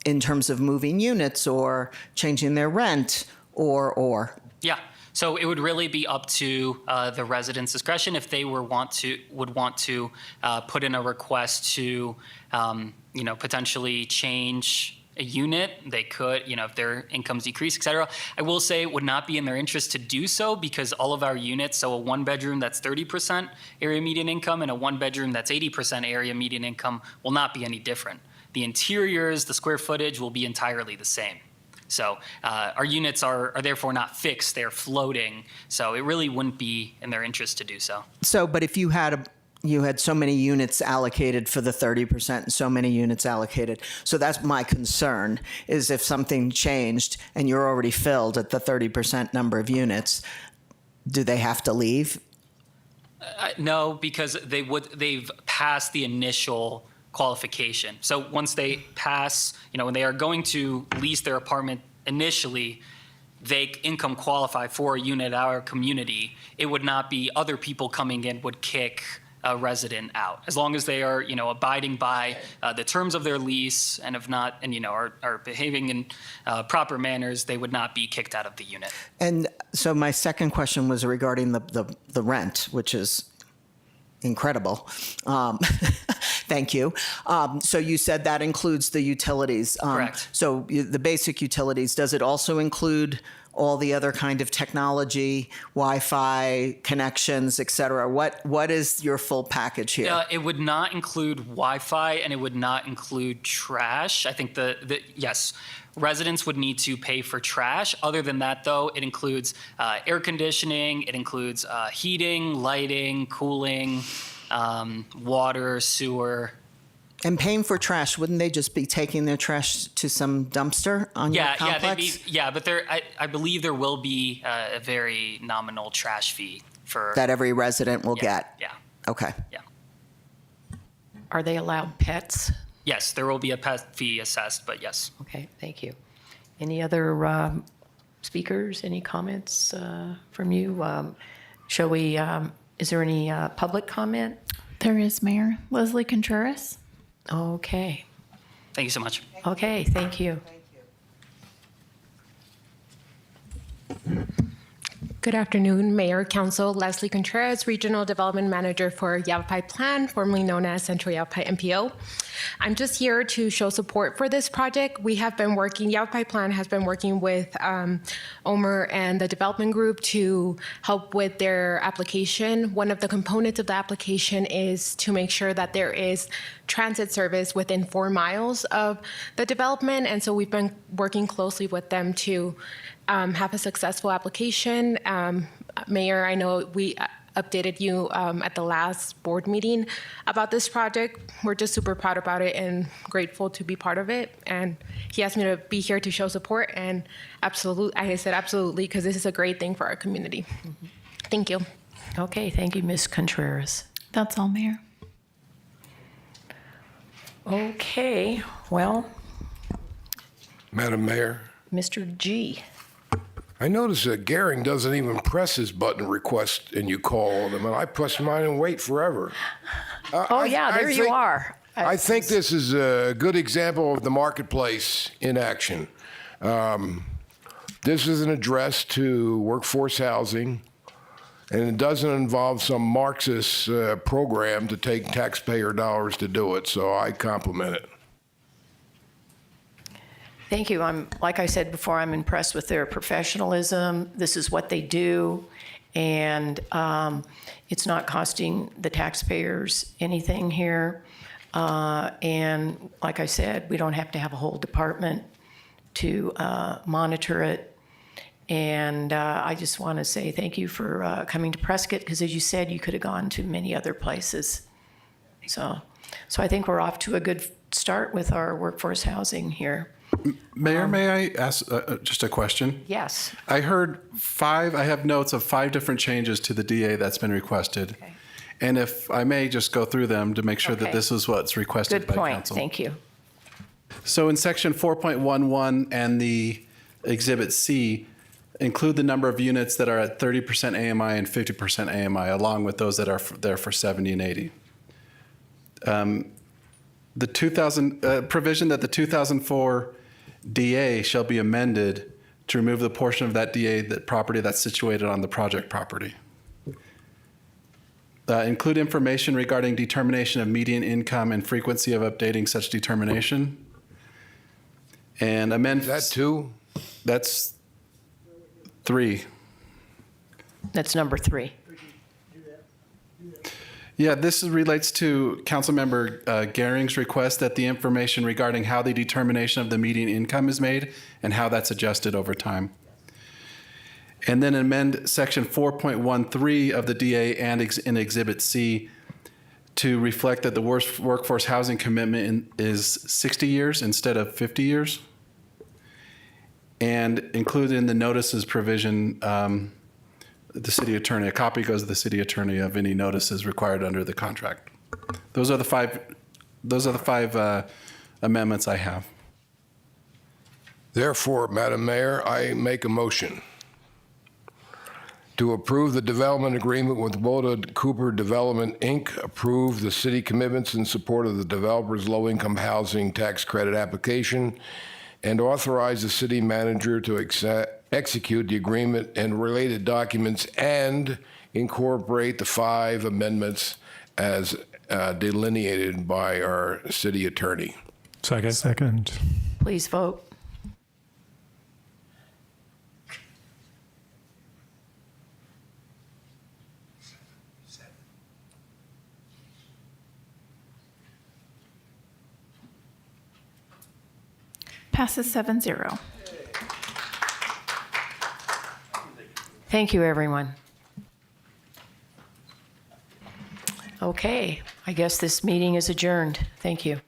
in terms of moving units or changing their rent or? Yeah. So it would really be up to the resident's discretion if they would want to put in a request to, potentially change a unit. They could, if their incomes decrease, et cetera. I will say it would not be in their interest to do so because all of our units, so a one bedroom that's 30% area median income and a one bedroom that's 80% area median income will not be any different. The interiors, the square footage will be entirely the same. So our units are therefore not fixed, they're floating. So it really wouldn't be in their interest to do so. So, but if you had so many units allocated for the 30% and so many units allocated. So that's my concern, is if something changed and you're already filled at the 30% number of units, do they have to leave? No, because they've passed the initial qualification. So once they pass, when they are going to lease their apartment initially, they income qualify for a unit at our community. It would not be other people coming in would kick a resident out, as long as they are, abiding by the terms of their lease and are behaving in proper manners, they would not be kicked out of the unit. And so my second question was regarding the rent, which is incredible. Thank you. So you said that includes the utilities. Correct. So the basic utilities, does it also include all the other kind of technology, Wi-Fi connections, et cetera? What is your full package here? It would not include Wi-Fi and it would not include trash. I think yes, residents would need to pay for trash. Other than that, though, it includes air conditioning, it includes heating, lighting, cooling, water, sewer. And paying for trash, wouldn't they just be taking their trash to some dumpster on your complex? But I believe there will be a very nominal trash fee for that every resident will get? Yeah. Okay. Yeah. Are they allowed pets? Yes, there will be a pet fee assessed, but yes. Okay, thank you. Any other speakers, any comments from you? Shall we, is there any public comment? There is, Mayor. Leslie Contreras. Okay. Thank you so much. Okay, thank you. Good afternoon, Mayor, Council. Leslie Contreras, Regional Development Manager for Yavapai Plan, formerly known as Central Yavapai MPO. I'm just here to show support for this project. Yavapai Plan has been working with Omer and the development group to help with their application. One of the components of the application is to make sure that there is transit service within 4 miles of the development. And so we've been working closely with them to have a successful application. Mayor, I know we updated you at the last board meeting about this project. We're just super proud about it and grateful to be part of it. And he asked me to be here to show support, and absolutely, I said absolutely, because this is a great thing for our community. Thank you. Okay, thank you, Ms. Contreras. That's all, Mayor. Okay, well, Madam Mayor, Mr. G. I notice that Gehring doesn't even press his button request and you call him, and I press mine and wait forever. There you are. I think this is a good example of the marketplace in action. This is an address to workforce housing, and it doesn't involve some Marxist program to take taxpayer dollars to do it, so I compliment it. Thank you. Like I said before, I'm impressed with their professionalism. This is what they do, and it's not costing the taxpayers anything here. And like I said, we don't have to have a whole department to monitor it. And I just want to say thank you for coming to Prescott, because as you said, you could have gone to many other places. So I think we're off to a good start with our workforce housing here. Mayor, may I ask just a question? Yes. I heard I have notes of 5 different changes to the DA that's been requested. Okay. And if I may just go through them to make sure that Okay. this is what's requested Good by point. council. Thank you. So in section 4.11 and the exhibit C, include the number of units that are at 30% AMI and 50% AMI, along with those that are there for 70 and 80. The provision that the 2004 DA shall be amended to remove the portion of that DA, that property that's situated on the project property. Include information regarding determination of median income and frequency of updating such determination. And amend. Is that 2? That's 3. That's number 3. Yeah, this relates to Councilmember Gehring's request that the information regarding how the determination of the median income is made and how that's adjusted over time. And then amend section 4.13 of the DA and in Exhibit C to reflect that the workforce housing commitment is 60 years instead of 50 years. And include in the notices provision the city attorney, a copy goes to the city attorney of any notices required under the contract. Those are the 5 amendments I have. Therefore, Madam Mayor, I make a motion to approve the development agreement with Woda Cooper Development, Inc., approve the city commitments in support of the developer's low-income housing tax credit application, and authorize the city manager to execute the agreement and related documents and incorporate the 5 amendments as delineated by our city attorney. Second. Please vote. Passes 7-0. Thank you, everyone. Okay, I guess this meeting is adjourned. Thank you.